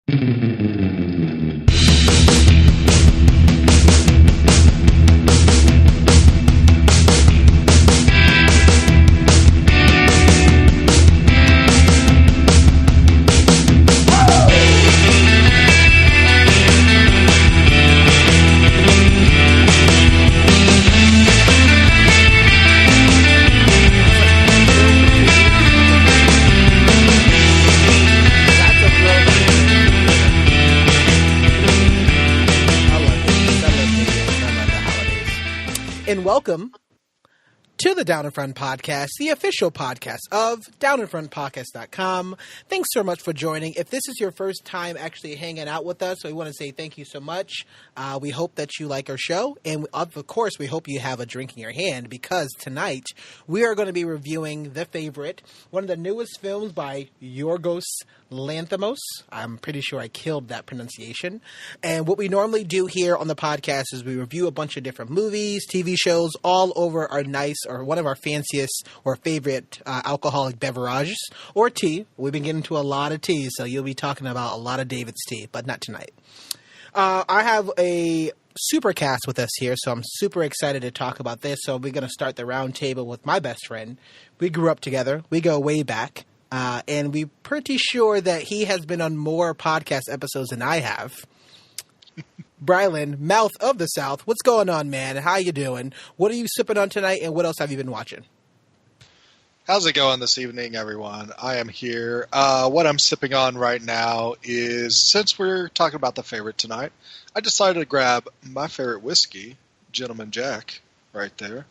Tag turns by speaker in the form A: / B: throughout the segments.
A: And welcome to the Down in Front Podcast, the official podcast of downinfrontpodcast.com. Thanks so much for joining. If this is your first time actually hanging out with us, we want to say thank you so much. We hope that you like our show. And of course, we hope you have a drink in your hand, because tonight we are going to be reviewing The Favorite, one of the newest films by Yorgos Lanthimos. I'm pretty sure I killed that pronunciation. And what we normally do here on the podcast is we review a bunch of different movies, TV shows, all over our nice or one of our fanciest or favorite alcoholic beverages or tea. We've been getting to a lot of tea, so you'll be talking about a lot of David's tea, but not tonight. I have a super cast with us here, so I'm super excited to talk about this. So we're going to start the round table with my best friend. We grew up together. We go way back. And we're pretty sure that he has been on more podcast episodes than I have. Brylan, Mouth of the South, what's going on, man? How you doing? What are you sipping on tonight, and what else have you been watching?
B: How's it going this evening, everyone? I am here. What I'm sipping on right now is, since we're talking about The Favorite tonight, I decided to grab my favorite whiskey, Gentleman Jack, right there.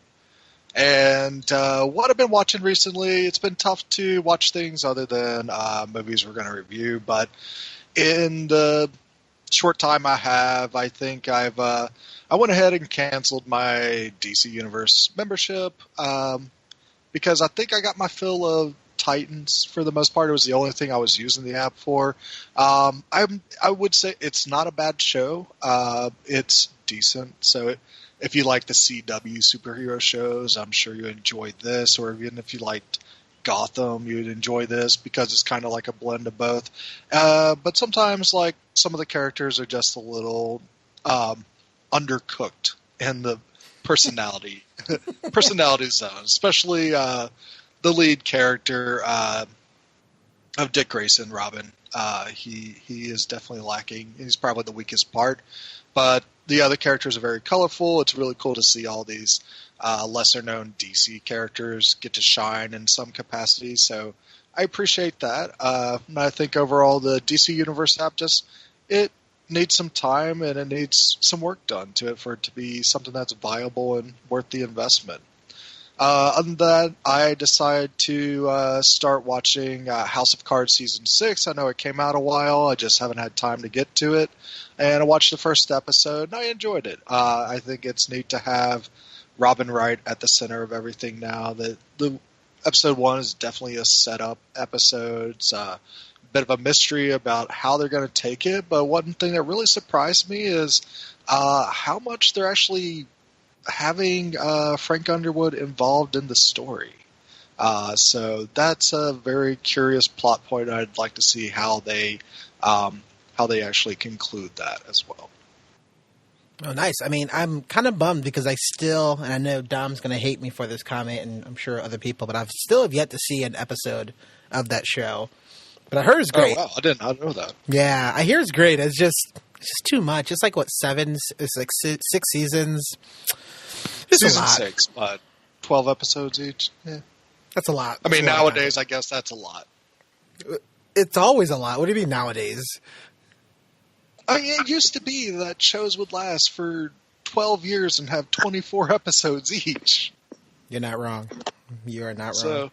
B: And what I've been watching recently, it's been tough to watch things other than movies we're going to review. But in the short time I have, I think I went ahead and canceled my DC Universe membership because I think I got my fill of Titans for the most part. It was the only thing I was using the app for. I would say it's not a bad show. It's decent. So if you like the CW superhero shows, I'm sure you enjoy this. Or even if you liked Gotham, you'd enjoy this because it's kind of like a blend of both. But sometimes, like, some of the characters are just a little undercooked in the personality zone, especially the lead character of Dick Grayson, Robin. He is definitely lacking. He's probably the weakest part, but the other characters are very colorful. It's really cool to see all these lesser-known DC characters get to shine in some capacity. So I appreciate that. And I think overall the DC Universe app it needs some time and it needs some work done to it for it to be something that's viable and worth the investment. Other than that, I decided to start watching House of Cards Season 6. I know it came out a while. I just haven't had time to get to it. And I watched the first episode, and I enjoyed it. I think it's neat to have Robin Wright at the center of everything now. The episode 1 is definitely a setup episode. It's a bit of a mystery about how they're going to take it. But one thing that really surprised me is how much they're actually having Frank Underwood involved in the story. So that's a very curious plot point. I'd like to see how they actually conclude that as well.
A: Oh, nice. I mean, I'm kind of bummed because and I know Dom's going to hate me for this comment, and I'm sure other people, but I've still have yet to see an episode of that show. But I heard it's great.
B: Oh, wow. I did not know that.
A: Yeah, I hear it's great. It's just too much. It's like, 7? It's like 6 seasons. It's
B: Season 6, but 12 episodes each. Yeah.
A: That's a lot.
B: I mean, nowadays, I guess that's a lot.
A: It's always a lot. What do you mean nowadays?
B: I mean, it used to be that shows would last for 12 years and have 24 episodes each.
A: You're not wrong. You are not
B: wrong.
A: So,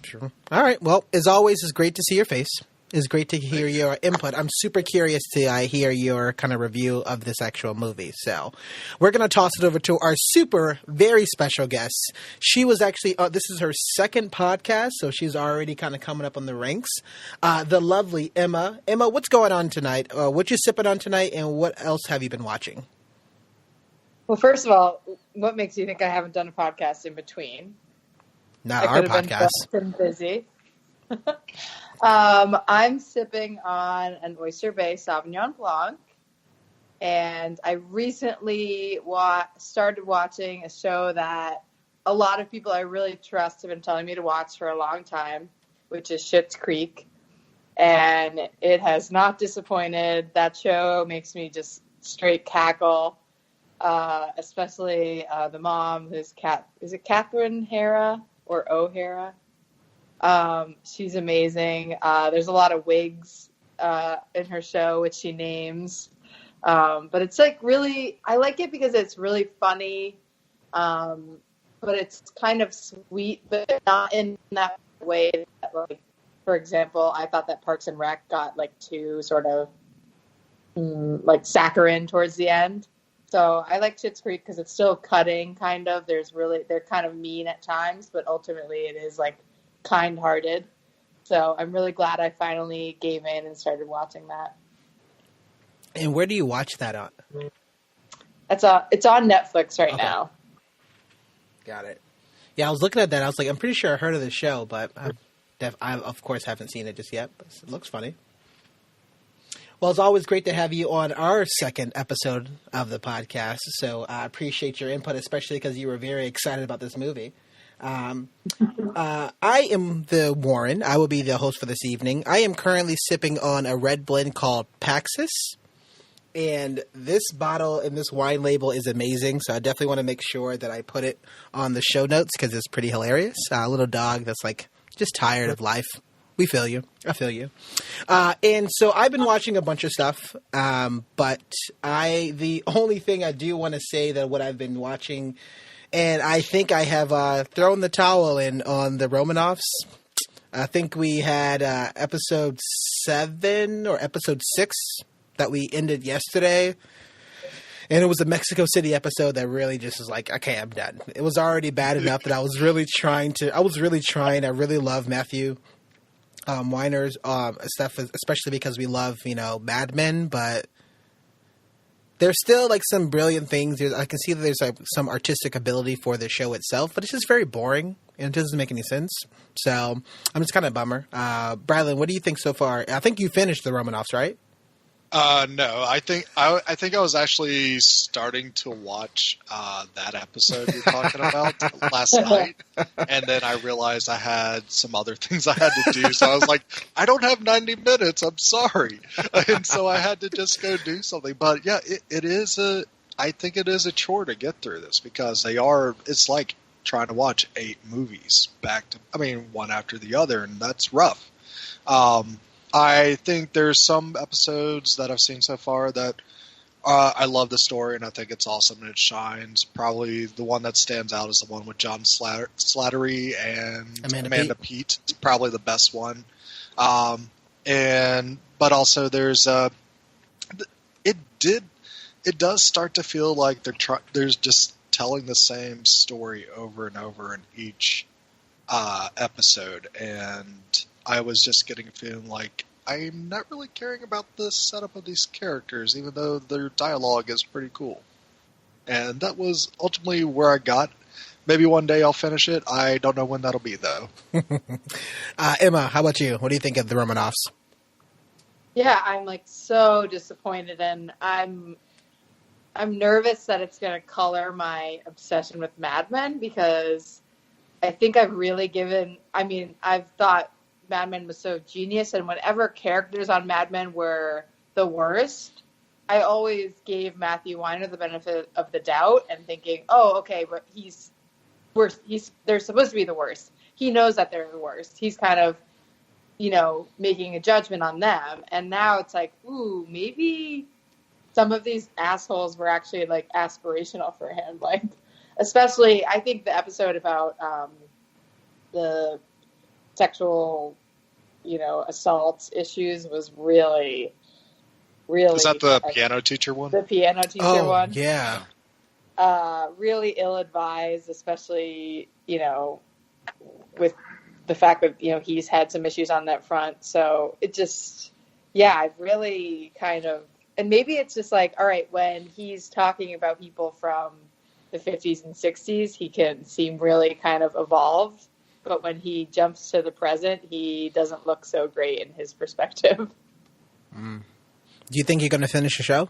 A: sure. All right. Well, as always, it's great to see your face. It's great to hear your input. I'm super curious to hear your kind of review of this actual movie. So we're going to toss it over to our super, very special guest. She was actually, this is her second podcast, so she's already kind of coming up on the ranks. The lovely Emma. Emma, what's going on tonight? What you sipping on tonight, and what else have you been watching?
C: Well, first of all, what makes you think I haven't done a podcast in between?
A: Not our podcast.
C: Been busy. I'm sipping on an Oyster Bay Sauvignon Blanc, and I recently started watching a show that a lot of people I really trust have been telling me to watch for a long time, which is Schitt's Creek, and it has not disappointed. That show makes me just straight cackle, especially the mom, who's is it Catherine Hara or O'Hara? She's amazing. There's a lot of wigs in her show, which she names. But it's like really, I like it because it's really funny, but it's kind of sweet, but not in that way that, like, for example, I thought that Parks and Rec got like too sort of like saccharine towards the end. So I like Schitt's Creek because it's still cutting, kind of. They're kind of mean at times, but ultimately it is like kind-hearted. So I'm really glad I finally gave in and started watching that.
A: And where do you watch that on?
C: It's on Netflix right now.
A: Got it. Yeah, I was looking at that. I was like, I'm pretty sure I heard of the show, but I of course haven't seen it just yet. But it looks funny. Well, it's always great to have you on our second episode of the podcast. So I appreciate your input, especially because you were very excited about this movie. I am the Warren. I will be the host for this evening. I am currently sipping on a red blend called Paxis. And this bottle and this wine label is amazing, so I definitely want to make sure that I put it on the show notes because it's pretty hilarious. A little dog that's like just tired of life. We feel you. I feel you. And so I've been watching a bunch of stuff, but the only thing I do want to say that what I've been watching, and I think I have thrown the towel in on the Romanovs. I think we had episode 7 or episode 6 that we ended yesterday, and it was a Mexico City episode that really just was like, okay, I'm done. It was already bad enough that I really really love Matthew Weiner's stuff, especially because we love, Mad Men, but there's still like some brilliant things. I can see that there's like some artistic ability for the show itself, but it's just very boring and it doesn't make any sense. So I'm just kind of a bummer. Bradley, what do you think so far? I think you finished the Romanovs, right?
B: No, I think I was actually starting to watch that episode you're talking about last night, and then I realized I had some other things I had to do. So I was like, I don't have 90 minutes. I'm sorry, and so I had to just go do something. But yeah, I think it is a chore to get through this because it's like trying to watch 8 movies one after the other, and that's rough. I think there's some episodes that I've seen so far that I love the story and I think it's awesome and it shines. Probably the one that stands out is the one with John Slattery and Amanda Peet. It's probably the best one. But also there's it does start to feel like there's just telling the same story over and over in each episode, and I was just getting a feeling like I'm not really caring about the setup of these characters, even though their dialogue is pretty cool. And that was ultimately where I got. Maybe one day I'll finish it. I don't know when that'll be, though.
A: Emma, how about you? What do you think of the Romanovs?
C: Yeah, I'm like so disappointed, and I'm nervous that it's going to color my obsession with Mad Men because I think I've thought Mad Men was so genius, and whenever characters on Mad Men were the worst, I always gave Matthew Weiner the benefit of the doubt and thinking, oh, okay, but he's worse. They're supposed to be the worst. He knows that they're the worst. He's kind of, making a judgment on them. And now it's like, ooh, maybe some of these assholes were actually like aspirational for him. Like, especially, I think the episode about the sexual, assault issues was really, really.
B: Is that the piano teacher one?
C: The piano teacher one.
A: Yeah.
C: Really ill-advised, especially, with the fact that, he's had some issues on that front. So it just, I've really kind of, and maybe it's just like, all right, when he's talking about people from the 50s and 60s, he can seem really kind of evolved. but when he jumps to the present, he doesn't look so great in his perspective.
A: Do you think you're going to finish the show?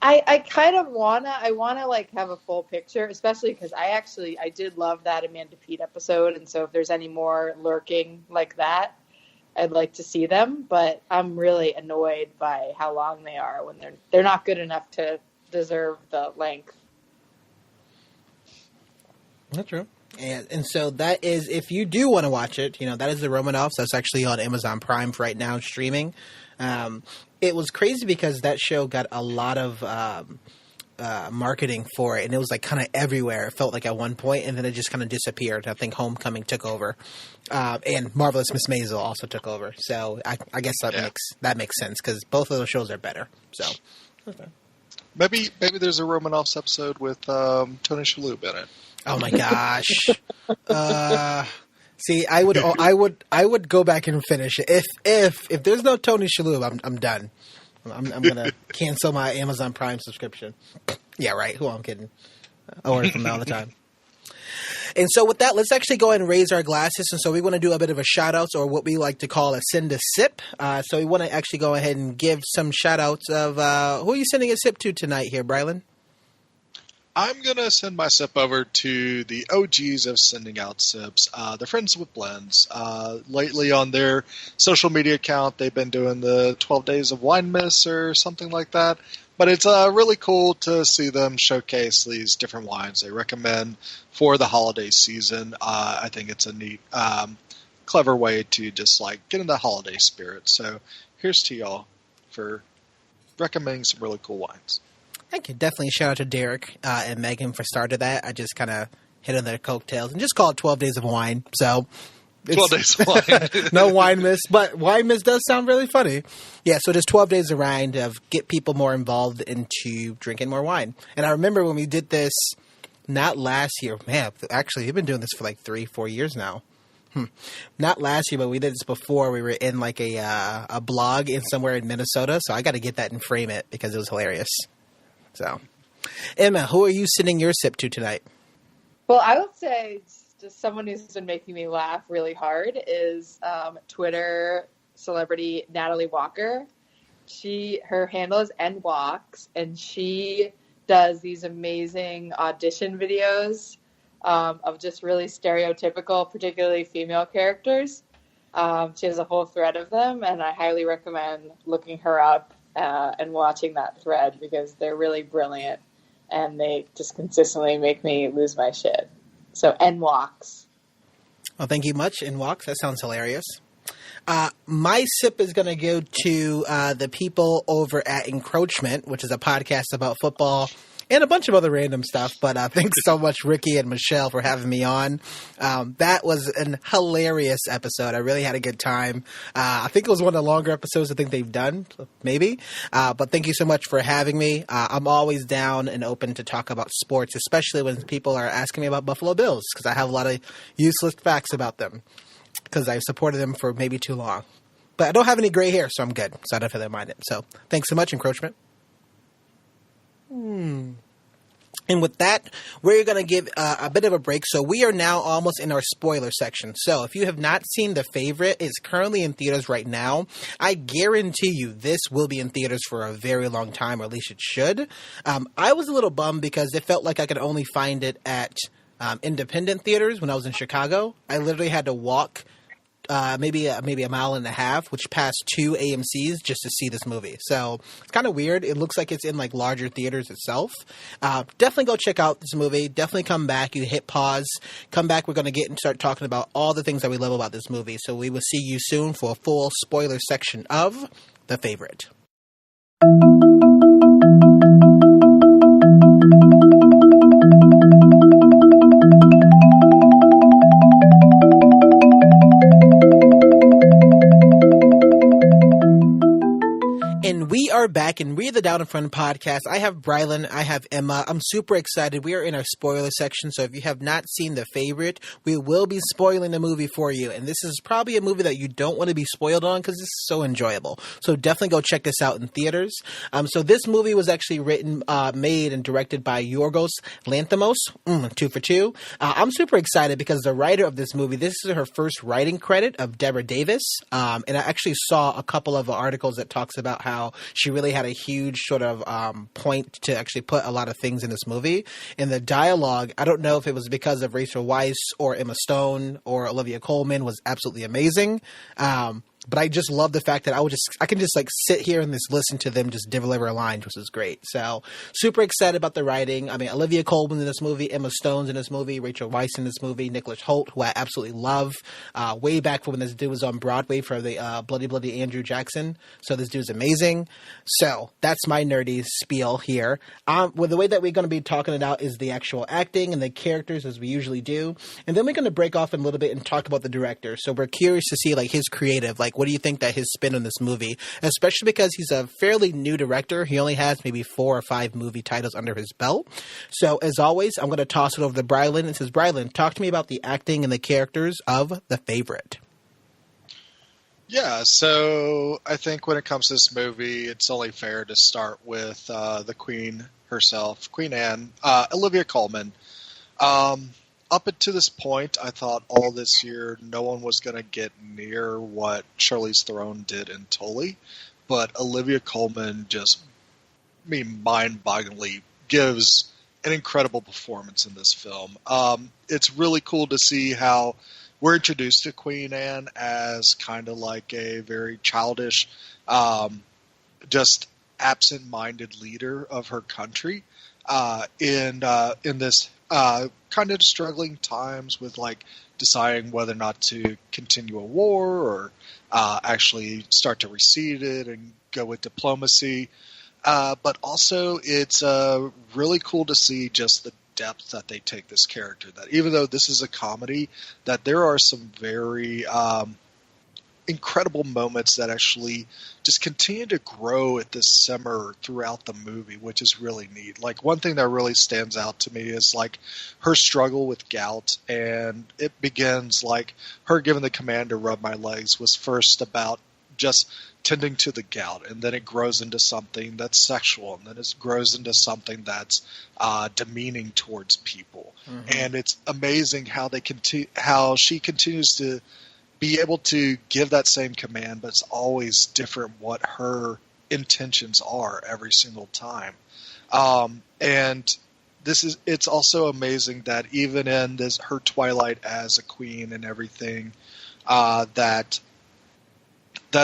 C: I kind of wanna like have a full picture, especially because I did love that Amanda Peet episode, and so if there's any more lurking like that, I'd like to see them. But I'm really annoyed by how long they are when they're not good enough to deserve the length.
A: That's true. And so that is, if you do want to watch it, that is the Romanoffs. That's actually on Amazon Prime right now streaming. It was crazy because that show got a lot of marketing for it, and it was like kind of everywhere. It felt like at one point, and then it just kind of disappeared. I think Homecoming took over, and Marvelous Miss Maisel also took over. So I guess that makes sense because both of those shows are better. So okay.
B: Maybe there's a Romanoffs episode with Tony Shalhoub in it.
A: Oh my gosh. See, I would go back and finish it. If there's no Tony Shalhoub, I'm done. I'm gonna cancel my Amazon Prime subscription. Yeah, right. Who I'm kidding. I order from all the time. And so with that, let's actually go ahead and raise our glasses. And so we want to do a bit of a shout outs, or what we like to call a send a sip. So we want to actually go ahead and give some shout outs of who are you sending a sip to tonight here, Brylan?
B: I'm going to send my sip over to the OGs of sending out sips, the Friends with Blends. Lately on their social media account, they've been doing the 12 Days of Wine Miss or something like that. But it's really cool to see them showcase these different wines they recommend for the holiday season. I think it's a neat, clever way to just get in the holiday spirit. So here's to y'all for recommending some really cool wines.
A: Thank you. Definitely shout out to Derek and Megan for starting that. I just kind of hit on their coattails and just call it 12 Days of Wine. So
B: 12 Days of Wine.
A: No Wine Miss, but Wine Miss does sound really funny. Yeah, so just 12 days around of get people more involved into drinking more wine. And I remember when we did this, not last year. Man, actually, we've been doing this for 3-4 years now. Not last year, but we did this before. We were in a blog in somewhere in Minnesota. So I got to get that and frame it because it was hilarious. So, Emma, who are you sending your sip to tonight?
C: Well, I would say just someone who's been making me laugh really hard is Twitter celebrity Natalie Walker. Her handle is nwalks, and she does these amazing audition videos of just really stereotypical, particularly female characters. She has a whole thread of them, and I highly recommend looking her up and watching that thread because they're really brilliant and they just consistently make me lose my shit. So nwalks.
A: Well, thank you much, nwalks. That sounds hilarious. My sip is going to go to the people over at Encroachment, which is a podcast about football and a bunch of other random stuff. But thanks so much, Ricky and Michelle, for having me on. That was an hilarious episode. I really had a good time. I think it was one of the longer episodes I think they've done, maybe. But thank you so much for having me. I'm always down and open to talk about sports, especially when people are asking me about Buffalo Bills, because I have a lot of useless facts about them because I've supported them for maybe too long. But I don't have any gray hair, so I'm good. So I don't feel that mind it. So thanks so much, Encroachment. And with that, we're going to give a bit of a break. So we are now almost in our spoiler section. So if you have not seen The Favorite, it's currently in theaters right now. I guarantee you this will be in theaters for a very long time, or at least it should. I was a little bummed because it felt like I could only find it at independent theaters when I was in Chicago. I literally had to walk maybe a mile and a half, which passed 2 AMCs just to see this movie. So it's kind of weird. It looks like it's in larger theaters itself. Definitely go check out this movie. Definitely come back. You hit pause. Come back. We're going to get and start talking about all the things that we love about this movie. So we will see you soon for a full spoiler section of The Favorite. And we are are back in We the Down in Front podcast. I have Brylan, I have Emma. I'm super excited. We are in our spoiler section, so if you have not seen The Favorite, we will be spoiling the movie for you. And this is probably a movie that you don't want to be spoiled on because it's so enjoyable. So definitely go check this out in theaters. So this movie was actually written, made, and directed by Yorgos Lanthimos, 2 for 2. I'm super excited because the writer of this movie, this is her first writing credit of Deborah Davis. And I actually saw a couple of articles that talks about how she really had a huge sort of point to actually put a lot of things in this movie. And the dialogue, I don't know if it was because of Rachel Weisz or Emma Stone or Olivia Colman, was absolutely amazing. But I just love the fact that I can just like sit here and just listen to them just deliver lines, which is great. So super excited about the writing. I mean, Olivia Colman in this movie, Emma Stone's in this movie, Rachel Weisz in this movie, Nicholas Hoult, who I absolutely love, way back when this dude was on Broadway for the Bloody Andrew Jackson. So this dude's amazing. So that's my nerdy spiel here. Well, the way that we're going to be talking it out is the actual acting and the characters, as we usually do. And then we're going to break off in a little bit and talk about the director. So we're curious to see like his creative, like what do you think that his spin on this movie, especially because he's a fairly new director. He only has maybe 4 or 5 movie titles under his belt. So as always, I'm going to toss it over to Brylan and says, Brylan, talk to me about the acting and the characters of The Favorite.
B: Yeah, so I think when it comes to this movie, it's only fair to start with the Queen herself, Queen Anne, Olivia Colman. Up until this point, I thought all this year no one was going to get near what Charlize Theron did in Tully, but Olivia Colman just, mind-bogglingly gives an incredible performance in this film. It's really cool to see how we're introduced to Queen Anne as kind of like a very childish, just absent-minded leader of her country in this kind of struggling times with like deciding whether or not to continue a war or actually start to recede it and go with diplomacy. But also it's really cool to see just the depth that they take this character, that even though this is a comedy, that there are some very incredible moments that actually just continue to grow at this simmer throughout the movie, which is really neat. Like one thing that really stands out to me is like her struggle with gout, and it begins like her giving the command to rub my legs was first about just tending to the gout, and then it grows into something that's sexual, and then it grows into something that's demeaning towards people. Mm-hmm. And it's amazing how how she continues to be able to give that same command, but it's always different what her intentions are every single time. And it's also amazing that even in her twilight as a queen and everything, that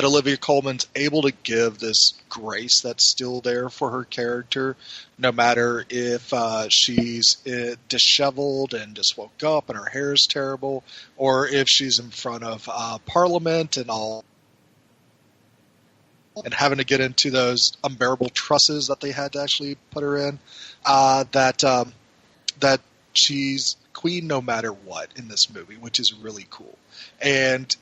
B: Olivia Colman's able to give this grace that's still there for her character, no matter if she's disheveled and just woke up and her hair is terrible, or if she's in front of Parliament and all, and having to get into those unbearable trusses that they had to actually put her in, that she's queen no matter what in this movie, which is really cool. And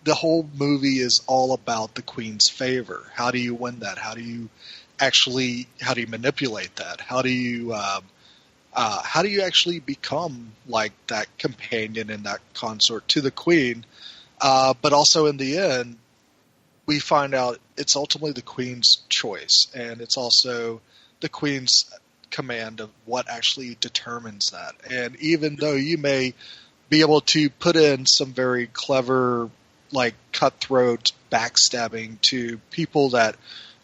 B: the whole movie is all about the queen's favor. How do you win that? How do you manipulate that? How do you actually become like that companion and that consort to the queen? But also in the end, we find out it's ultimately the queen's choice, and it's also the queen's command of what actually determines that. And even though you may be able to put in some very clever, like cutthroat backstabbing to people that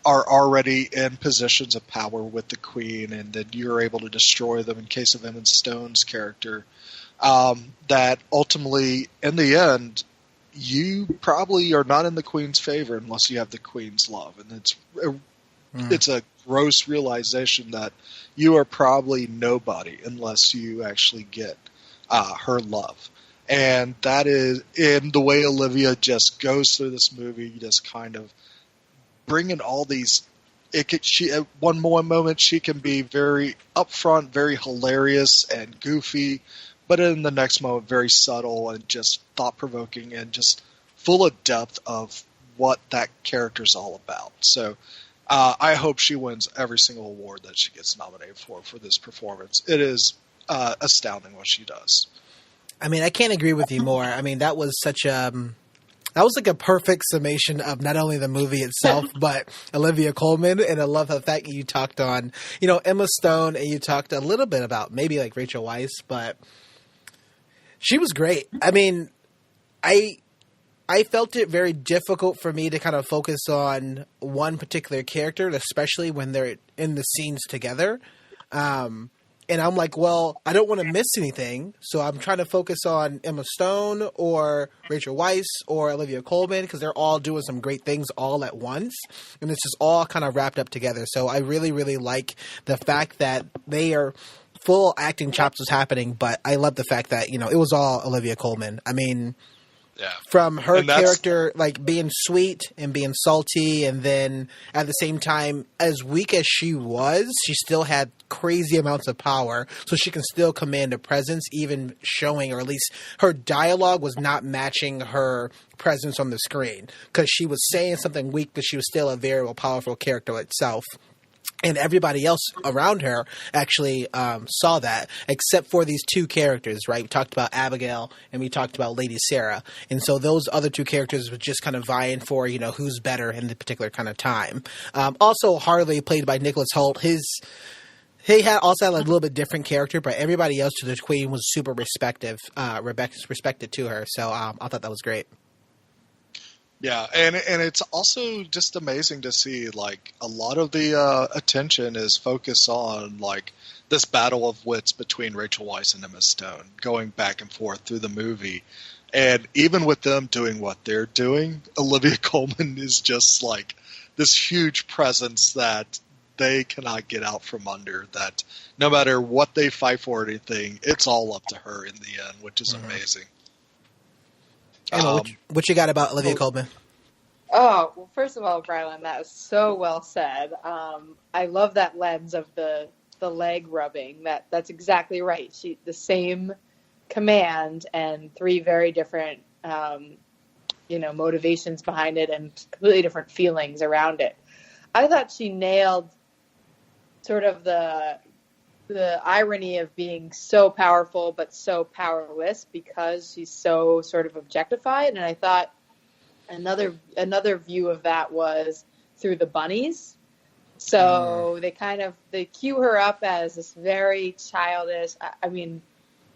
B: are already in positions of power with the queen, and that you're able to destroy them in case of Emma Stone's character, that ultimately, in the end, you probably are not in the queen's favor unless you have the queen's love. And it's a gross realization that you are probably nobody unless you actually get her love. And that is in the way Olivia just goes through this movie, just kind of bringing all these. At one more moment she can be very upfront, very hilarious and goofy, but in the next moment very subtle and just thought-provoking and just full of depth of what that character's all about. So I hope she wins every single award that she gets nominated for this performance. It is astounding what she does.
A: I mean, I can't agree with you more. I mean, that was such a that was like a perfect summation of not only the movie itself, but Olivia Colman. And I love the fact that you talked on, Emma Stone, and you talked a little bit about maybe like Rachel Weisz, but she was great. I mean, I felt it very difficult for me to kind of focus on one particular character, especially when they're in the scenes together. And I'm like, well, I don't want to miss anything, so I'm trying to focus on Emma Stone or Rachel Weisz or Olivia Colman because they're all doing some great things all at once, and it's just all kind of wrapped up together. So I really, really like the fact that they are full acting chops was happening, but I love the fact that, it was all Olivia Colman. I mean,
B: yeah.
A: From her character, like being sweet and being salty, and then at the same time, as weak as she was, she still had crazy amounts of power, so she can still command a presence, even showing, or at least her dialogue was not matching her presence on the screen, because she was saying something weak, but she was still a very powerful character itself. And everybody else around her actually saw that, except for these two characters, right? We talked about Abigail and we talked about Lady Sarah. And so those other two characters were just kind of vying for, who's better in the particular kind of time. Also, Harley, played by Nicholas Hoult, he also had a little bit different character, but everybody else to the Queen was super respected to her. So I thought that was great.
B: Yeah, and it's also just amazing to see, like, a lot of the attention is focused on, like, this battle of wits between Rachel Weisz and Emma Stone, going back and forth through the movie. And even with them doing what they're doing, Olivia Colman is just, like, this huge presence that they cannot get out from under, that no matter what they fight for or anything, it's all up to her in the end, which is amazing.
A: What you got about Olivia Colman?
C: Oh, well, first of all, Brylan, that was so well said. I love that lens of the leg rubbing. That's exactly right. The same command and three very different, motivations behind it and completely different feelings around it. I thought she nailed sort of the irony of being so powerful but so powerless because she's so sort of objectified. And I thought another view of that was through the bunnies. So they cue her up as this very childish, I mean,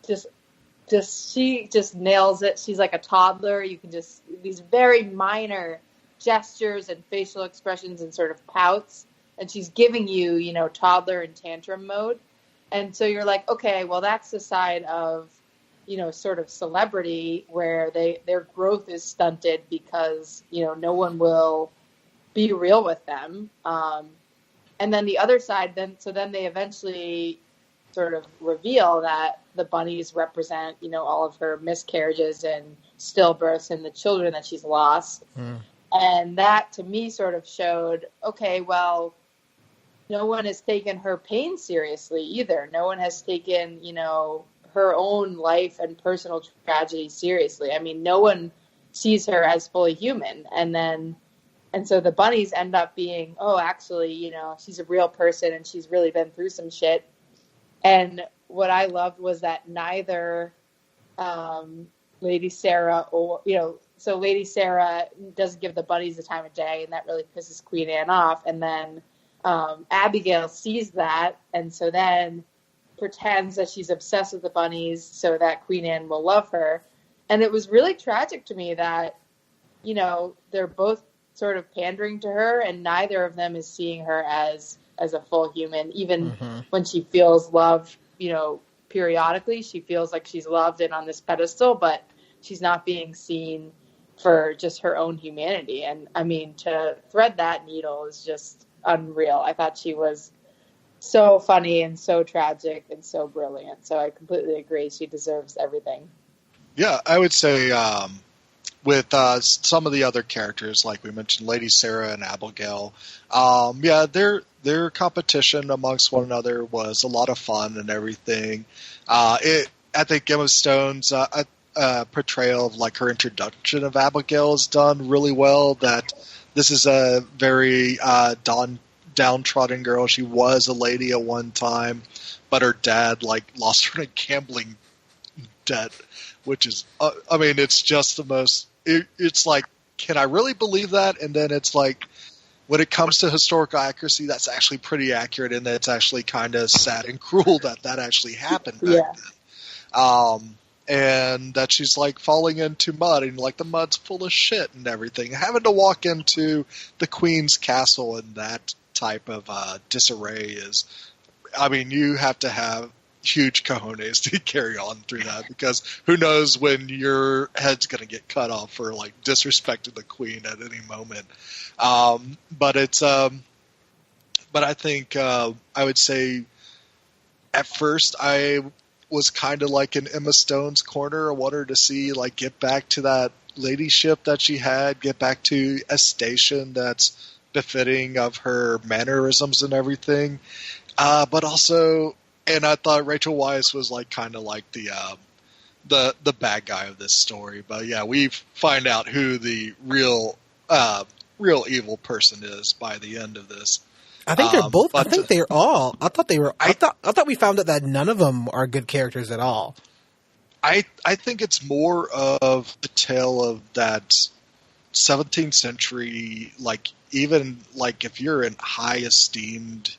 C: she just nails it. She's like a toddler. You can just, these very minor gestures and facial expressions and sort of pouts, and she's giving you, toddler and tantrum mode. And so you're like, okay, well, that's the side of, sort of celebrity where their growth is stunted because, no one will be real with them. And then the other side, then they eventually sort of reveal that the bunnies represent, all of her miscarriages and stillbirths and the children that she's lost. And that to me sort of showed, okay, well, no one has taken her pain seriously either. No one has taken, her own life and personal tragedy seriously. I mean, no one sees her as fully human. And so the bunnies end up being, oh, actually, she's a real person and she's really been through some shit. And what I loved was that neither Lady Sarah so Lady Sarah doesn't give the bunnies the time of day, and that really pisses Queen Anne off. And then Abigail sees that, and so then pretends that she's obsessed with the bunnies so that Queen Anne will love her. And it was really tragic to me that, they're both sort of pandering to her, and neither of them is seeing her as a full human. Even when she feels love, periodically, she feels like she's loved and on this pedestal, but she's not being seen for just her own humanity. And I mean, to thread that needle is just unreal. I thought she was so funny and so tragic and so brilliant. So I completely agree. She deserves everything.
B: Yeah, I would say with some of the other characters, like we mentioned, Lady Sarah and Abigail, their competition amongst one another was a lot of fun and everything. I think Emma Stone's portrayal of like her introduction of Abigail is done really well. That this is a very downtrodden girl. She was a lady at one time, but her dad lost her to gambling debt, which is I mean, it's just the most. It's like, can I really believe that? And then it's like, when it comes to historical accuracy, that's actually pretty accurate, and it's actually kind of sad and cruel that actually happened back then. And that she's falling into mud, and the mud's full of shit and everything. Having to walk into the Queen's castle in that type of disarray is, I mean, you have to have huge cojones to carry on through that, because who knows when your head's going to get cut off for disrespecting the Queen at any moment. But I think I would say at first I was kind of in Emma Stone's corner. I wanted her to see get back to that ladyship that she had, get back to a station that's befitting of her mannerisms and everything. But also, and I thought Rachel Weisz was kind of the bad guy of this story. But yeah, we find out who the real evil person is by the end of this.
A: I think they're both. I think they're all. I thought they were. I thought we found out that none of them are good characters at all.
B: I think it's more of the tale of that 17th century, even if you're in high esteemed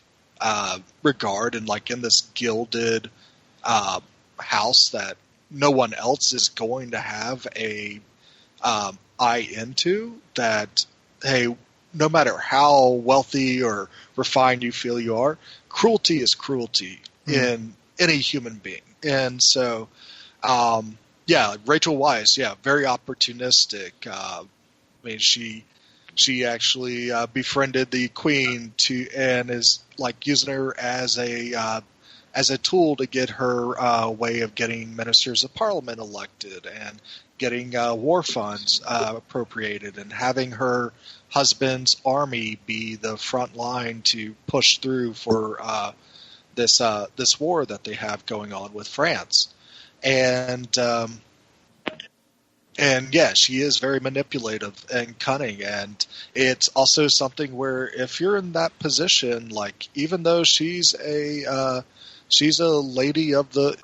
B: regard and in this gilded house that no one else is going to have a eye into, that, hey, no matter how wealthy or refined you feel you are, cruelty is cruelty in any human being. And so, Rachel Weisz, very opportunistic. I mean, she actually befriended the Queen and is using her as a tool to get her way of getting ministers of parliament elected and getting war funds appropriated, and having her husband's army be the front line to push through for this war that they have going on with France. And yeah, she is very manipulative and cunning, and it's also something where if you're in that position, even though she's a lady of the,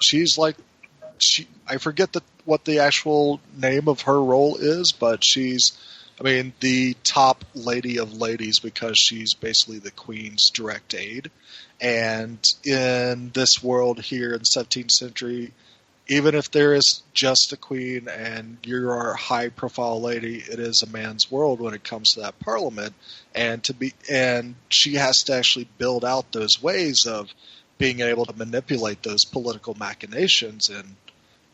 B: I forget what the actual name of her role is, but she's, I mean, the top lady of ladies, because she's basically the Queen's direct aide. And in this world here in the 17th century, even if there is just a Queen and you're a high-profile lady, it is a man's world when it comes to that parliament. And she has to actually build out those ways of being able to manipulate those political machinations and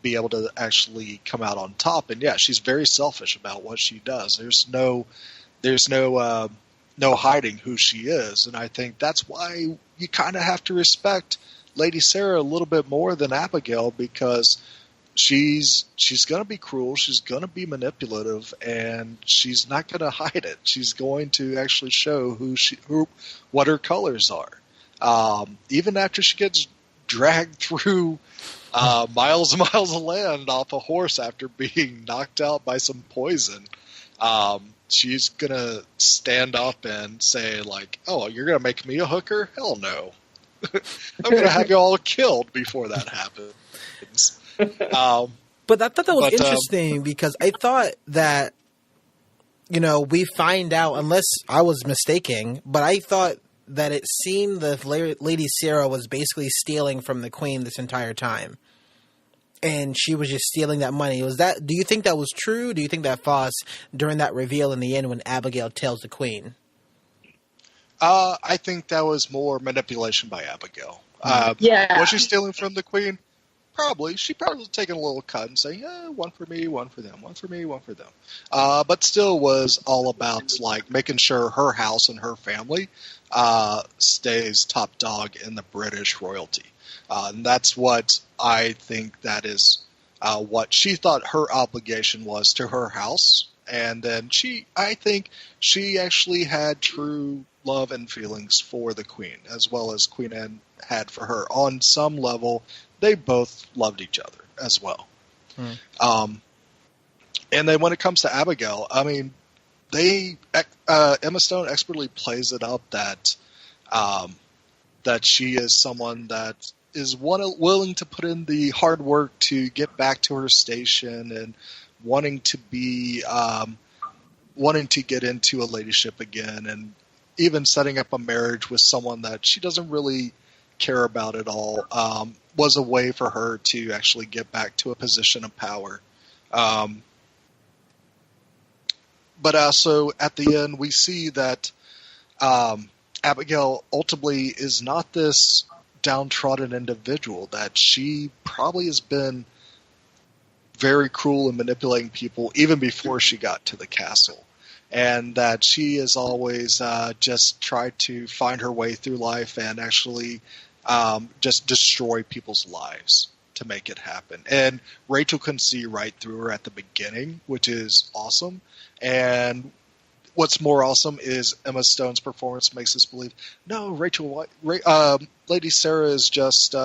B: be able to actually come out on top. And yeah, she's very selfish about what she does. There's no hiding who she is. And I think that's why you kind of have to respect Lady Sarah a little bit more than Abigail, because she's going to be cruel, she's going to be manipulative, and she's not going to hide it. She's going to actually show what her colors are. Even after she gets dragged through miles and miles of land off a horse after being knocked out by some poison, she's going to stand up and say, oh, you're going to make me a hooker? Hell no. I'm going to have you all killed before that happens.
A: But I thought that was interesting, because I thought that, we find out, unless I was mistaken, but I thought that it seemed that Lady Sarah was basically stealing from the Queen this entire time. And she was just stealing that money. Do you think that was true? Do you think that false during that reveal in the end when Abigail tells the Queen?
B: I think that was more manipulation by Abigail. Was she stealing from the Queen? Probably. She probably was taking a little cut and saying, one for me, one for them, one for me, one for them. But still was all about making sure her house and her family stays top dog in the British royalty. And that's what I think that is what she thought her obligation was to her house. And then I think she actually had true love and feelings for the Queen, as well as Queen Anne had for her. On some level, they both loved each other as well. And then when it comes to Abigail, I mean, Emma Stone expertly plays it up that that she is someone that is willing to put in the hard work to get back to her station and wanting to be wanting to get into a ladyship again, and even setting up a marriage with someone that she doesn't really care about at all was a way for her to actually get back to a position of power. But also at the end, we see that Abigail ultimately is not this downtrodden individual, that she probably has been very cruel and manipulating people even before she got to the castle. And that she has always just tried to find her way through life and actually just destroy people's lives to make it happen. And Rachel can see right through her at the beginning, which is awesome. And what's more awesome is Emma Stone's performance makes us believe, no, Lady Sarah is just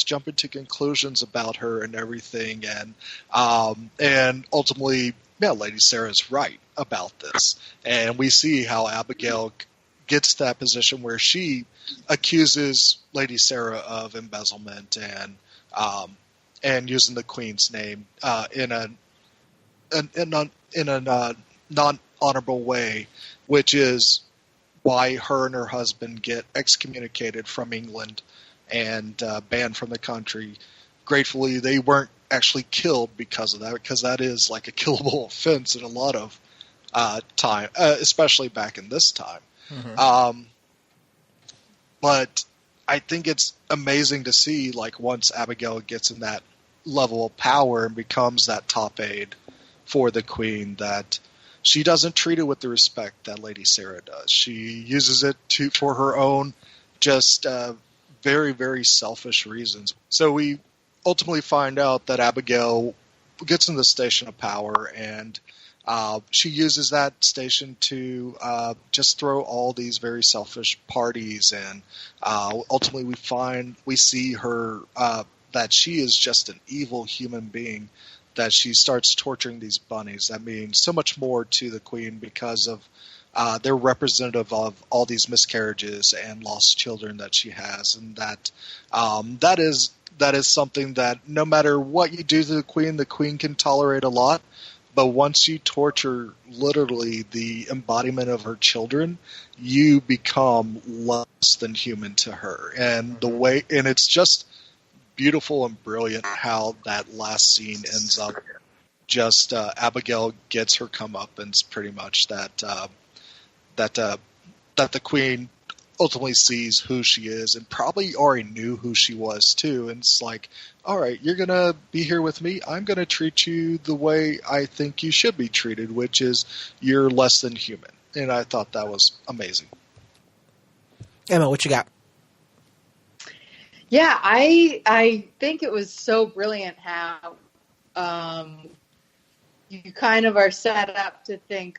B: jumping to conclusions about her and everything, and ultimately, yeah, Lady Sarah's right about this, and we see how Abigail gets to that position where she accuses Lady Sarah of embezzlement and using the Queen's name in a non-honorable way, which is why her and her husband get excommunicated from England and banned from the country. Gratefully, they weren't actually killed because of that, because that is like a killable offense in a lot of time, especially back in this time. Mm-hmm. But I think it's amazing to see, like, once Abigail gets in that level of power and becomes that top aide for the Queen, that she doesn't treat it with the respect that Lady Sarah does. She uses it for her own just very, very selfish reasons. So we ultimately find out that Abigail gets in the station of power, and she uses that station to just throw all these very selfish parties, and ultimately we see her that she is just an evil human being, that she starts torturing these bunnies. That means so much more to the Queen because of they're representative of all these miscarriages and lost children that she has, and that is something that no matter what you do to the Queen can tolerate a lot. But once you torture literally the embodiment of her children, you become less than human to her. And it's just beautiful and brilliant how that last scene ends up. Just Abigail gets her comeuppance, pretty much, that the Queen ultimately sees who she is, and probably already knew who she was too. And it's like, all right, you're going to be here with me. I'm going to treat you the way I think you should be treated, which is you're less than human. And I thought that was amazing.
A: Emma, what you got?
C: Yeah, I think it was so brilliant how you kind of are set up to think,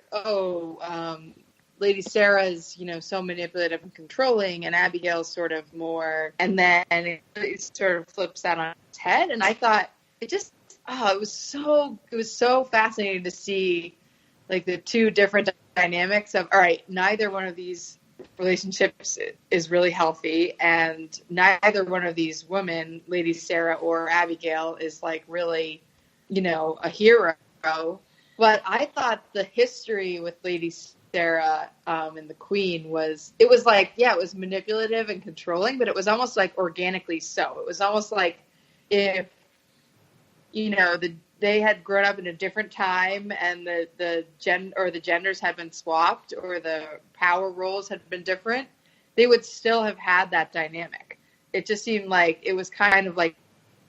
C: Lady Sarah is, so manipulative and controlling, and Abigail's sort of more, and then it sort of flips that on its head. And I thought it was so fascinating to see, like, the two different dynamics of, all right, neither one of these relationships is really healthy, and neither one of these women, Lady Sarah or Abigail, is like really, a hero. But I thought the history with Lady Sarah and the Queen it was manipulative and controlling, but it was almost like organically so. It was almost like if, they had grown up in a different time, and the genders had been swapped, or the power roles had been different, they would still have had that dynamic. It just seemed like it was kind of like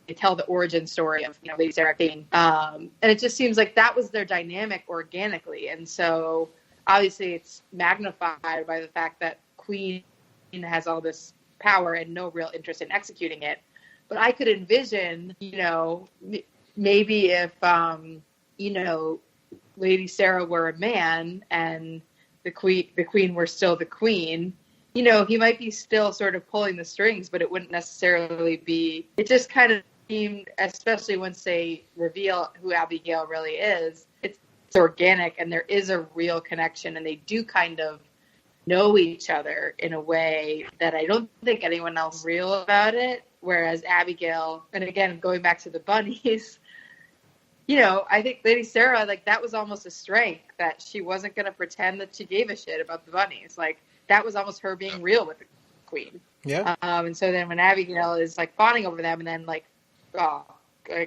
C: they tell the origin story of Lady Sarah King, and it just seems like that was their dynamic organically. And so obviously it's magnified by the fact that Queen has all this power and no real interest in executing it. But I could envision, maybe if, Lady Sarah were a man and the Queen were still the Queen, he might be still sort of pulling the strings, but it wouldn't necessarily be. It just kind of seemed, especially once they reveal who Abigail really is, it organic and there is a real connection, and they do kind of know each other in a way that I don't think anyone else real about it. Whereas Abigail, and again, going back to the bunnies, I think Lady Sarah, like, that was almost a strength, that she wasn't going to pretend that she gave a shit about the bunnies. Like, that was almost her being real with the queen.
A: Yeah.
C: And so then when Abigail is, like, fawning over them and then, like, oh,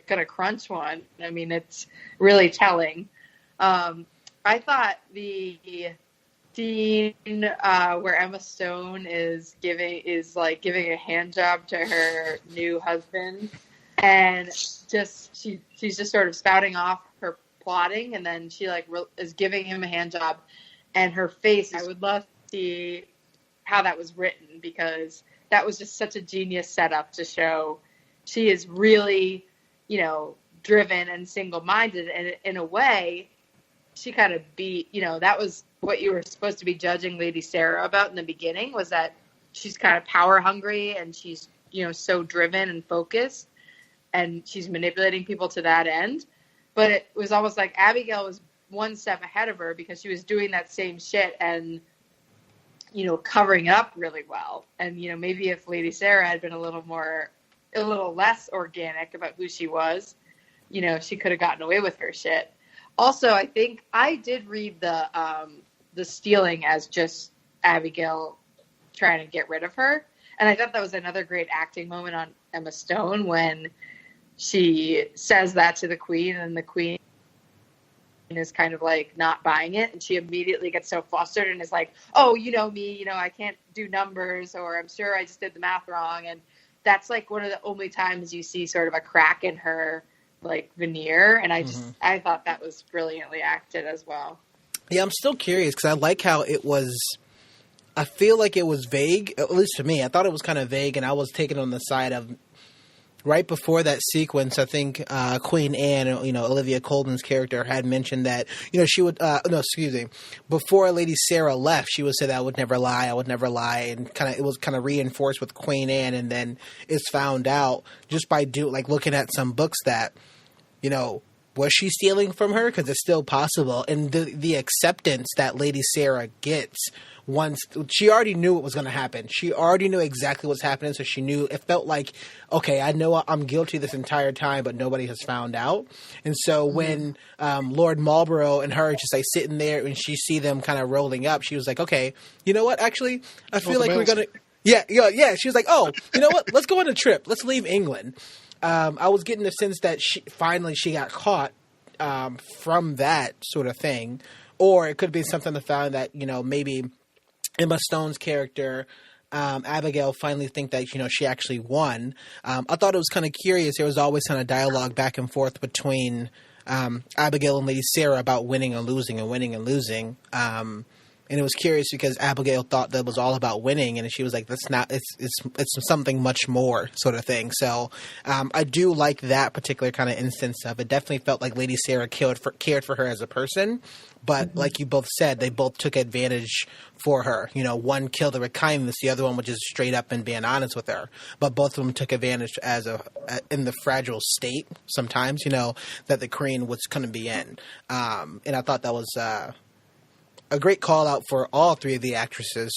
C: gonna crunch one, I mean, it's really telling. I thought the scene where Emma Stone is giving a hand job to her new husband, and she's just sort of spouting off her plotting, and then she is giving him a hand job, and her face, I would love to see how that was written, because that was just such a genius setup to show she is really, driven and single-minded, and in a way she kind of beat, that was what you were supposed to be judging Lady Sarah about in the beginning, was that she's kind of power hungry, and she's, so driven and focused, and she's manipulating people to that end. But it was almost like Abigail was one step ahead of her, because she was doing that same shit and, covering up really well. And, maybe if Lady Sarah had been a little less organic about who she was, she could have gotten away with her shit. Also, I think I did read the stealing as just Abigail trying to get rid of her. And I thought that was another great acting moment on Emma Stone, when she says that to the queen, and the queen is kind of like not buying it, and she immediately gets so flustered and is like, oh, me, I can't do numbers, or I'm sure I just did the math wrong. And that's like one of the only times you see sort of a crack in her like veneer, and I thought that was brilliantly acted as well.
A: Yeah, I'm still curious, because I like how it was. I feel like it was vague, at least to me. I thought it was kind of vague, and I was taken on the side of, right before that sequence, I think Queen Anne, Olivia Colman's character, had mentioned that, she would, before Lady Sarah left, she would say that I would never lie, and it was kind of reinforced with Queen Anne, and then it's found out just by looking at some books that, was she stealing from her? Because it's still possible. And the acceptance that Lady Sarah gets once she already knew what was going to happen. She already knew exactly what's happening. So she knew, it felt like, okay, I know I'm guilty this entire time, but nobody has found out. And so when Lord Marlborough and her just sitting there and she see them kind of rolling up, she was like, okay, you know what? Actually, I feel like we're going to, yeah. She was like, oh, you know what? Let's go on a trip. Let's leave England. I was getting the sense that she got caught from that sort of thing, or it could be something to find that maybe Emma Stone's character, Abigail, finally think that she actually won. I thought it was kind of curious. There was always kind of dialogue back and forth between Abigail and Lady Sarah about winning and losing and winning and losing. And it was curious because Abigail thought that it was all about winning, and she was like, "That's not. It's something much more," sort of thing. So I do like that particular kind of instance of it. Definitely felt like Lady Sarah cared for her as a person, but like you both said, they both took advantage for her. One killed her with kindness, the other one was just straight up and being honest with her. But both of them took advantage in the fragile state sometimes, that the queen was going to be in. And I thought that was a great call out for all three of the actresses,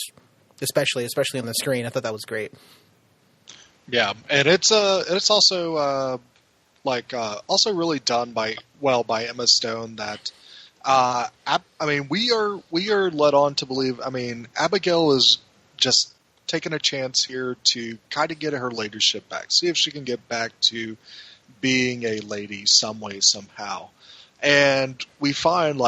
A: especially on the screen. I thought that was great.
B: Yeah, and it's also also really done by Emma Stone. That we are led on to believe. Abigail is just taking a chance here to kind of get her leadership back, see if she can get back to being a lady some way somehow, and we find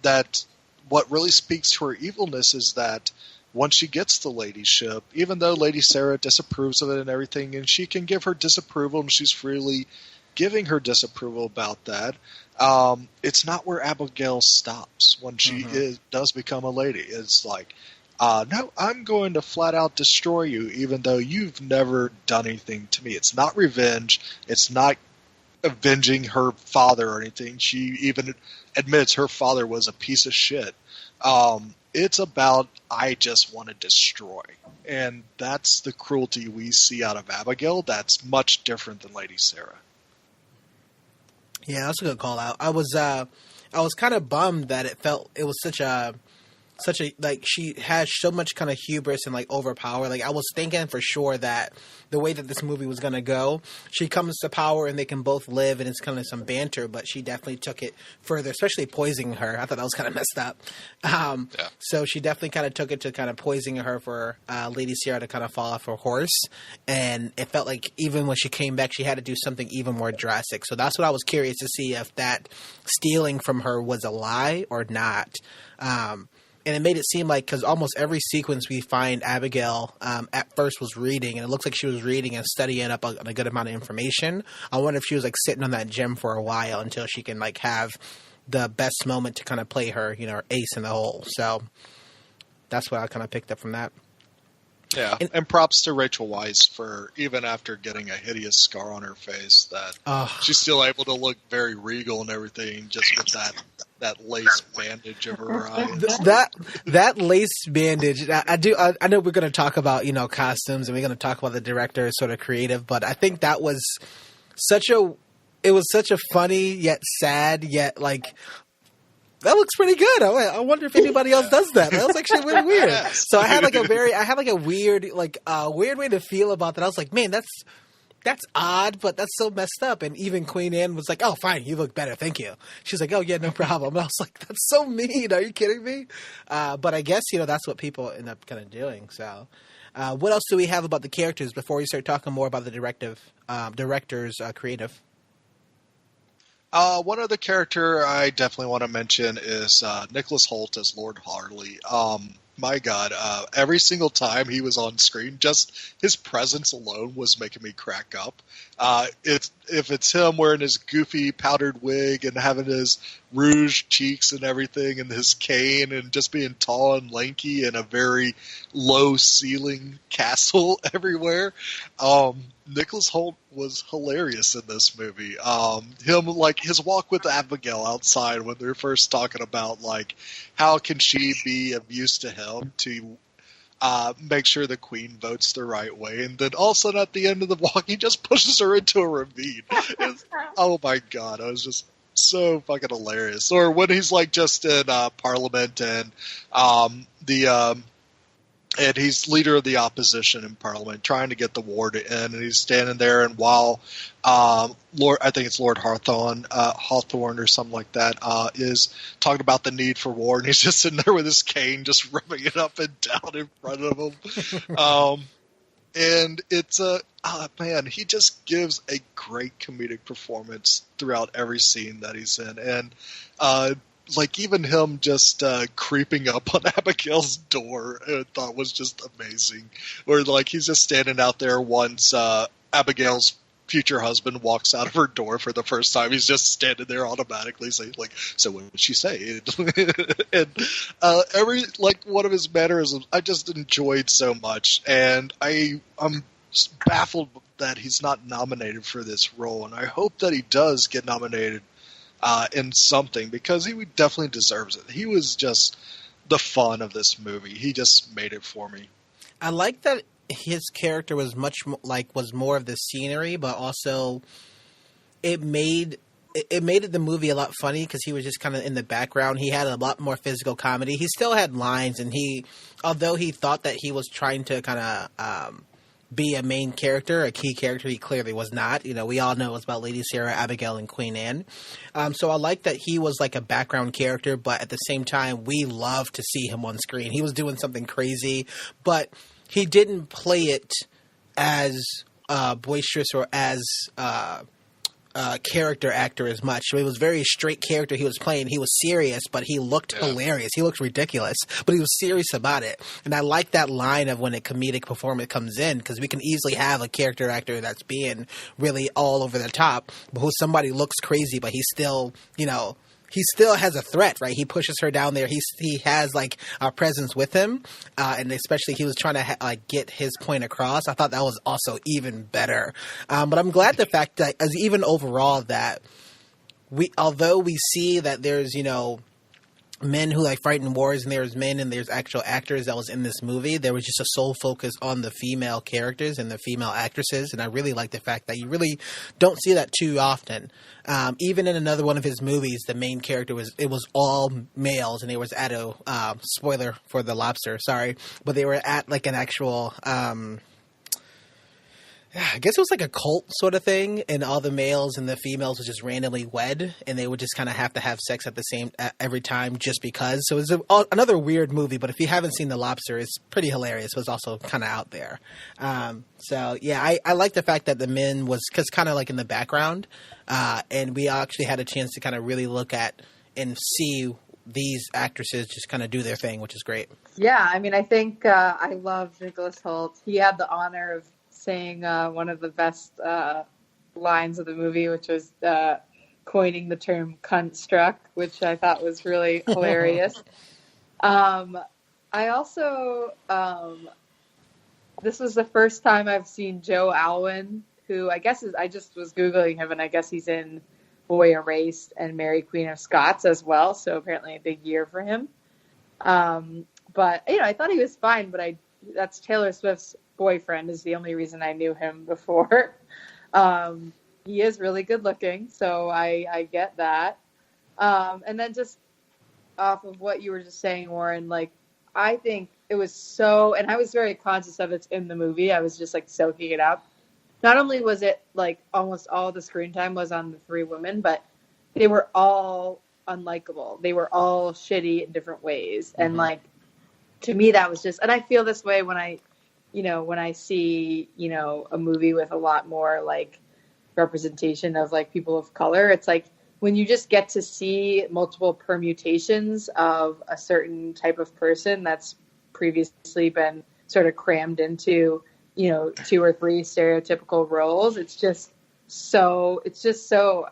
B: that. What really speaks to her evilness is that once she gets the ladyship, even though Lady Sarah disapproves of it and everything, and she can give her disapproval, and she's freely giving her disapproval about that, it's not where Abigail stops when she does become a lady. It's like, no, I'm going to flat out destroy you, even though you've never done anything to me. It's not revenge. It's not avenging her father or anything. She even admits her father was a piece of shit. It's about, I just want to destroy. And that's the cruelty we see out of Abigail. That's much different than Lady Sarah.
A: Yeah, that's a good call out. I I was kind of bummed that it was such a like she has so much kind of hubris and like overpower. Like I was thinking for sure that the way that this movie was going to go, she comes to power and they can both live and it's kind of some banter, but she definitely took it further, especially poisoning her. I thought that was kind of messed up. So she definitely kind of took it to kind of poisoning her for Lady Sierra to kind of fall off her horse. And it felt like even when she came back, she had to do something even more drastic. So that's what I was curious to see, if that stealing from her was a lie or not. And it made it seem like, because almost every sequence we find Abigail at first was reading, and it looks like she was reading and studying up on a good amount of information. I wonder if she was like sitting on that gem for a while until she can like have the best moment to kind of play her, her ace in the hole. So that's what I kind of picked up from that.
B: Yeah, and props to Rachel Weisz for, even after getting a hideous scar on her face, that she's still able to look very regal and everything, just with that lace bandage over her eyes.
A: That lace bandage, I know we're going to talk about, costumes, and we're going to talk about the director sort of creative, but I think that was such a funny yet sad yet like, that looks pretty good. I wonder if anybody else does that. That was actually really weird.
B: Yes.
A: So I had a weird way to feel about that. I was like, man, that's odd, but that's so messed up. And even Queen Anne was like, oh, fine, you look better, thank you. She's like, oh yeah, no problem. And I was like, that's so mean. Are you kidding me? But I guess that's what people end up kind of doing. So, what else do we have about the characters before we start talking more about the director's creative?
B: One other character I definitely want to mention is Nicholas Hoult as Lord Harley. My God, every single time he was on screen, just his presence alone was making me crack up. If it's him wearing his goofy powdered wig and having his rouge cheeks and everything, and his cane, and just being tall and lanky in a very low ceiling castle everywhere. Nicholas Hoult was hilarious in this movie. Him, like, his walk with Abigail outside when they're first talking about, like, how can she be of use to him to make sure the queen votes the right way, and then all of a sudden at the end of the walk, he just pushes her into a ravine. Oh my God, I was just so fucking hilarious. Or when he's like just in Parliament and and he's leader of the opposition in Parliament, trying to get the war to end, and he's standing there, and while I think it's Lord Hawthorne or something like that, is talking about the need for war, and he's just sitting there with his cane, just rubbing it up and down in front of him. And it's man, he just gives a great comedic performance throughout every scene that he's in, and like even him just creeping up on Abigail's door, I thought was just amazing. Or like he's just standing out there once Abigail's future husband walks out of her door for the first time. He's just standing there automatically saying like, "So what did she say?" And every like one of his mannerisms, I just enjoyed so much, and I'm baffled that he's not nominated for this role, and I hope that he does get nominated in something, because he definitely deserves it. He was just the fun of this movie. He just made it for me.
A: I like that his character was was more of the scenery, but also it made the movie a lot funny because he was just kind of in the background. He had a lot more physical comedy. He still had lines, and although he thought that he was trying to kind of be a main character, a key character, he clearly was not. We all know it was about Lady Sierra, Abigail, and Queen Anne. So I like that he was like a background character, but at the same time, we love to see him on screen. He was doing something crazy, but he didn't play it as boisterous or as character actor as much. It was very straight character he was playing. He was serious, but he looked hilarious. He looked ridiculous, but he was serious about it. And I like that line of when a comedic performance comes in, because we can easily have a character actor that's being really all over the top, but who somebody looks crazy, but he's still, he still has a threat, right? He pushes her down there. He has like a presence with him, and especially he was trying to get his point across. I thought that was also even better. But I'm glad the fact that as even overall that although we see that there's men who like fight in wars, and there's men and there's actual actors that was in this movie. There was just a sole focus on the female characters and the female actresses, and I really like the fact that you really don't see that too often. Even in another one of his movies, the main character was all males, and they was at a spoiler for The Lobster, sorry, but they were at like an actual I guess it was like a cult sort of thing, and all the males and the females would just randomly wed, and they would just kind of have to have sex at the same every time just because. So it was another weird movie, but if you haven't seen The Lobster, it's pretty hilarious. It was also kind of out there. So yeah, I like the fact that the men was kind of like in the background, and we actually had a chance to kind of really look at and see these actresses just kind of do their thing, which is great.
C: Yeah, I mean, I think I love Nicholas Hoult. He had the honor of saying one of the best lines of the movie, which was coining the term "cunt struck," which I thought was really hilarious. I also, this was the first time I've seen Joe Alwyn, who I guess I just was Googling him, and I guess he's in Boy Erased and Mary Queen of Scots as well. So apparently a big year for him. But, I thought he was fine, but that's Taylor Swift's boyfriend is the only reason I knew him before. He is really good looking, so I get that. And then just off of what you were just saying, Warren, like, I think it was so, and I was very conscious of it's in the movie. I was just like soaking it up. Not only was it like almost all the screen time was on the three women, but they were all unlikable. They were all shitty in different ways. Mm-hmm. And like, to me, that was just, and I feel this way when I see, a movie with a lot more like representation of like people of color. It's like when you just get to see multiple permutations of a certain type of person that's previously been sort of crammed into, 2 or 3 stereotypical roles. It's just so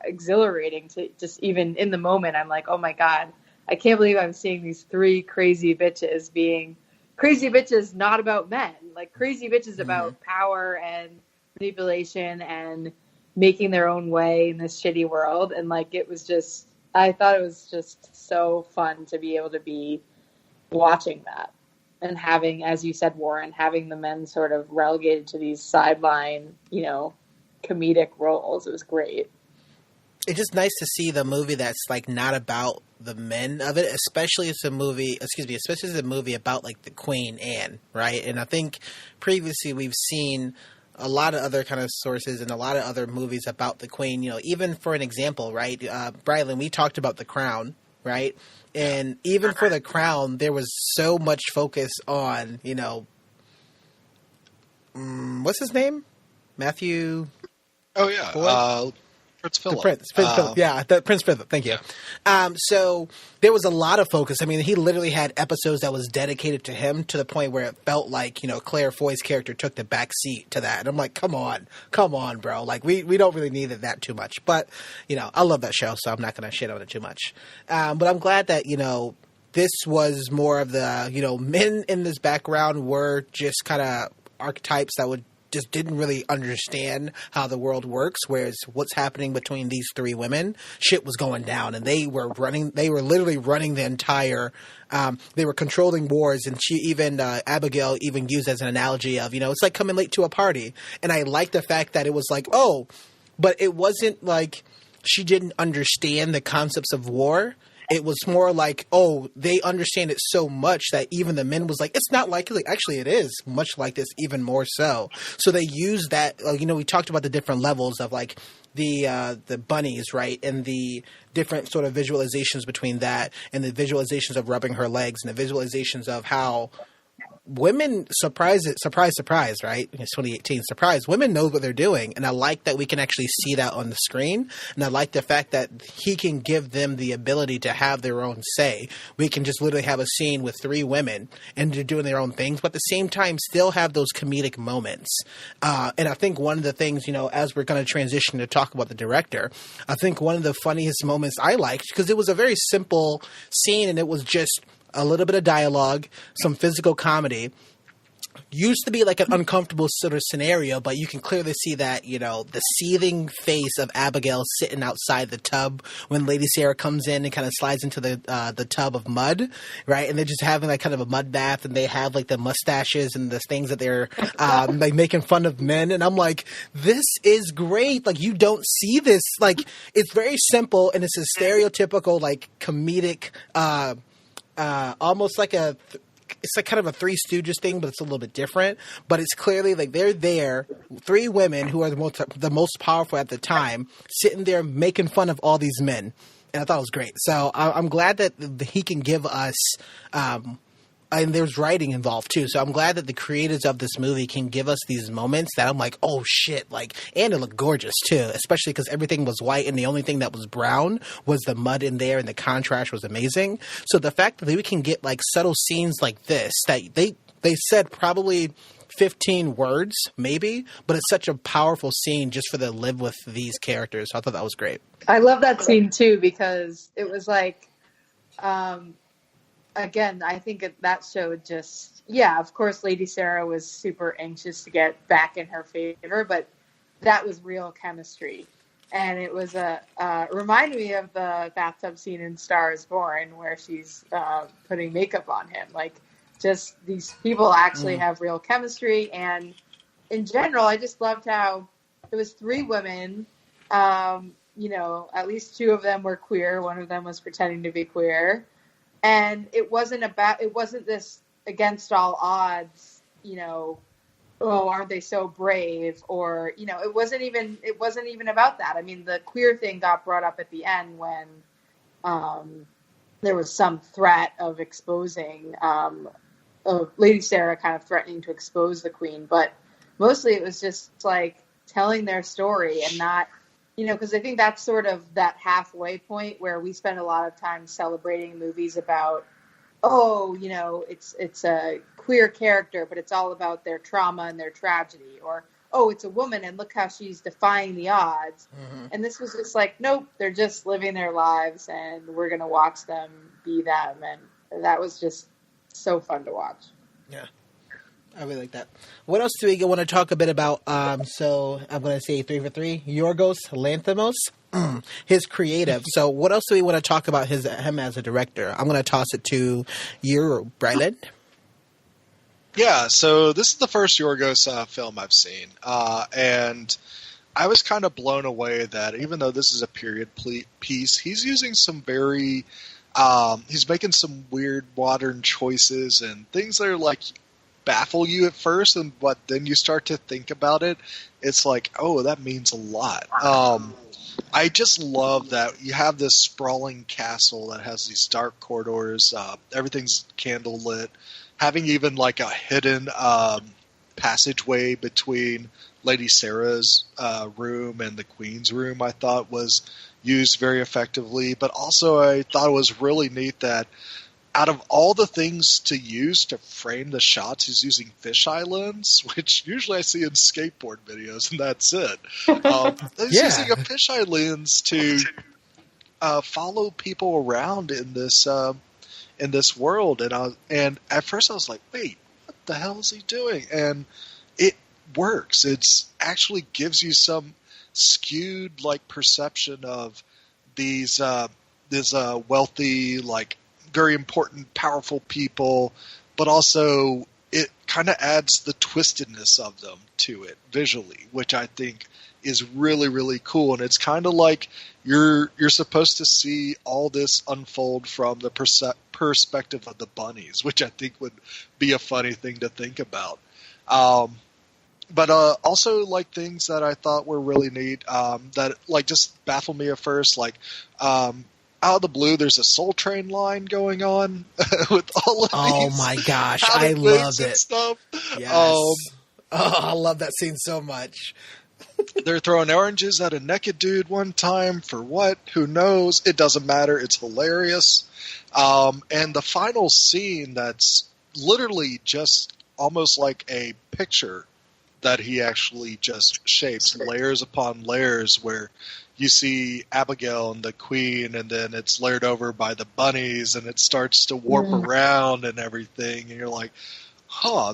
C: exhilarating to just, even in the moment, I'm like, oh my God, I can't believe I'm seeing these 3 crazy bitches being crazy bitches, not about men, like crazy bitches about power and manipulation and making their own way in this shitty world. And like, I thought it was just so fun to be able to be watching that and having, as you said, Warren, having the men sort of relegated to these sideline, comedic roles. It was great.
A: It's just nice to see the movie that's like not about the men of it, especially as a movie about like the Queen Anne, right? And I think previously we've seen a lot of other kind of sources and a lot of other movies about the Queen, even for an example, right? Brylan, we talked about The Crown, right? And even for The Crown, there was so much focus on, what's his name? Matthew?
B: Oh, yeah. Prince Philip.
A: Prince Philip. Prince Philip. Thank you. So there was a lot of focus. I mean, he literally had episodes that was dedicated to him to the point where it felt like, Claire Foy's character took the back seat to that. And I'm like, come on, bro. Like, we don't really need that too much. But, I love that show, so I'm not going to shit on it too much. But I'm glad that, this was more of the, men in this background were just kind of archetypes that just didn't really understand how the world works, whereas what's happening between these 3 women, shit was going down, and they were literally running the entire, they were controlling wars, and Abigail even used as an analogy of, it's like coming late to a party, and I like the fact that it was like, oh, but it wasn't like she didn't understand the concepts of war. It was more like, oh, they understand it so much that even the men was like, it's not likely. Actually, it is much like this, even more so. So they use that. We talked about the different levels of like the bunnies, right, and the different sort of visualizations between that and the visualizations of rubbing her legs and the visualizations of how women, surprise, right? It's 2018. Surprise. Women know what they're doing. And I like that we can actually see that on the screen. And I like the fact that he can give them the ability to have their own say. We can just literally have a scene with 3 women and they're doing their own things, but at the same time still have those comedic moments. And I think one of the things, as we're going to transition to talk about the director, I think one of the funniest moments I liked, because it was a very simple scene and it was just a little bit of dialogue, some physical comedy, used to be like an uncomfortable sort of scenario, but you can clearly see that, the seething face of Abigail sitting outside the tub when Lady Sarah comes in and kind of slides into the tub of mud, right? And they're just having like kind of a mud bath, and they have like the mustaches and the things that they're like making fun of men. And I'm like, this is great. Like, you don't see this. Like, it's very simple, and it's a stereotypical like comedic, almost like it's like kind of a Three Stooges thing, but it's a little bit different. But it's clearly like they're there, three women who are the most powerful at the time, sitting there making fun of all these men. And I thought it was great. So I'm glad that he can give us and there's writing involved too. So I'm glad that the creators of this movie can give us these moments that I'm like, oh shit. Like, and it looked gorgeous too, especially because everything was white and the only thing that was brown was the mud in there, and the contrast was amazing. So the fact that we can get like subtle scenes like this, that they said probably 15 words maybe, but it's such a powerful scene just for the live with these characters. So I thought that was great.
C: I love that scene too, because it was like, again, I think that showed just, of course, Lady Sarah was super anxious to get back in her favor, but that was real chemistry. And it was reminded me of the bathtub scene in Star is Born, where she's putting makeup on him. Like, just these people actually have real chemistry. And in general, I just loved how it was three women. At least two of them were queer. One of them was pretending to be queer. And it wasn't this against all odds, oh, aren't they so brave? Or, it wasn't even about that. I mean, the queer thing got brought up at the end when there was some threat of exposing, of Lady Sarah kind of threatening to expose the queen. But mostly it was just like telling their story and not, because I think that's sort of that halfway point where we spend a lot of time celebrating movies about, it's a queer character, but it's all about their trauma and their tragedy. Or, it's a woman and look how she's defying the odds. Mm-hmm. And this was just like, nope, they're just living their lives and we're going to watch them be them. And that was just so fun to watch.
A: Yeah. I really like that. What else do we want to talk a bit about? So I'm going to say 3 for 3. Yorgos Lanthimos, his creative. So what else do we want to talk about him as a director? I'm going to toss it to you, Brylan.
B: Yeah, so this is the first Yorgos film I've seen. And I was kind of blown away that even though this is a period piece, he's using some very... he's making some weird modern choices and things that are like... baffle you at first, but then you start to think about it. It's like, oh, that means a lot. I just love that you have this sprawling castle that has these dark corridors. Everything's candle lit. Having even like a hidden passageway between Lady Sarah's room and the Queen's room, I thought was used very effectively. But also, I thought it was really neat that out of all the things to use to frame the shots, he's using fisheye lens, which usually I see in skateboard videos, and that's it. He's using a fisheye lens to follow people around in this world. And at first I was like, wait, what the hell is he doing? And it works. It's actually gives you some skewed like perception of these wealthy, like, very important, powerful people, but also it kind of adds the twistedness of them to it visually, which I think is really, really cool. And it's kind of like you're supposed to see all this unfold from the perspective of the bunnies, which I think would be a funny thing to think about. But also like things that I thought were really neat that like just baffled me at first, like out of the blue, there's a Soul Train line going on with all of these.
A: Oh my gosh, I love it.
B: Stuff.
A: Yes. I love that scene so much.
B: They're throwing oranges at a naked dude one time. For what? Who knows? It doesn't matter. It's hilarious. And the final scene that's literally just almost like a picture that he actually just shapes layers upon layers where you see Abigail and the Queen, and then it's layered over by the bunnies, and it starts to warp around and everything. And you're like,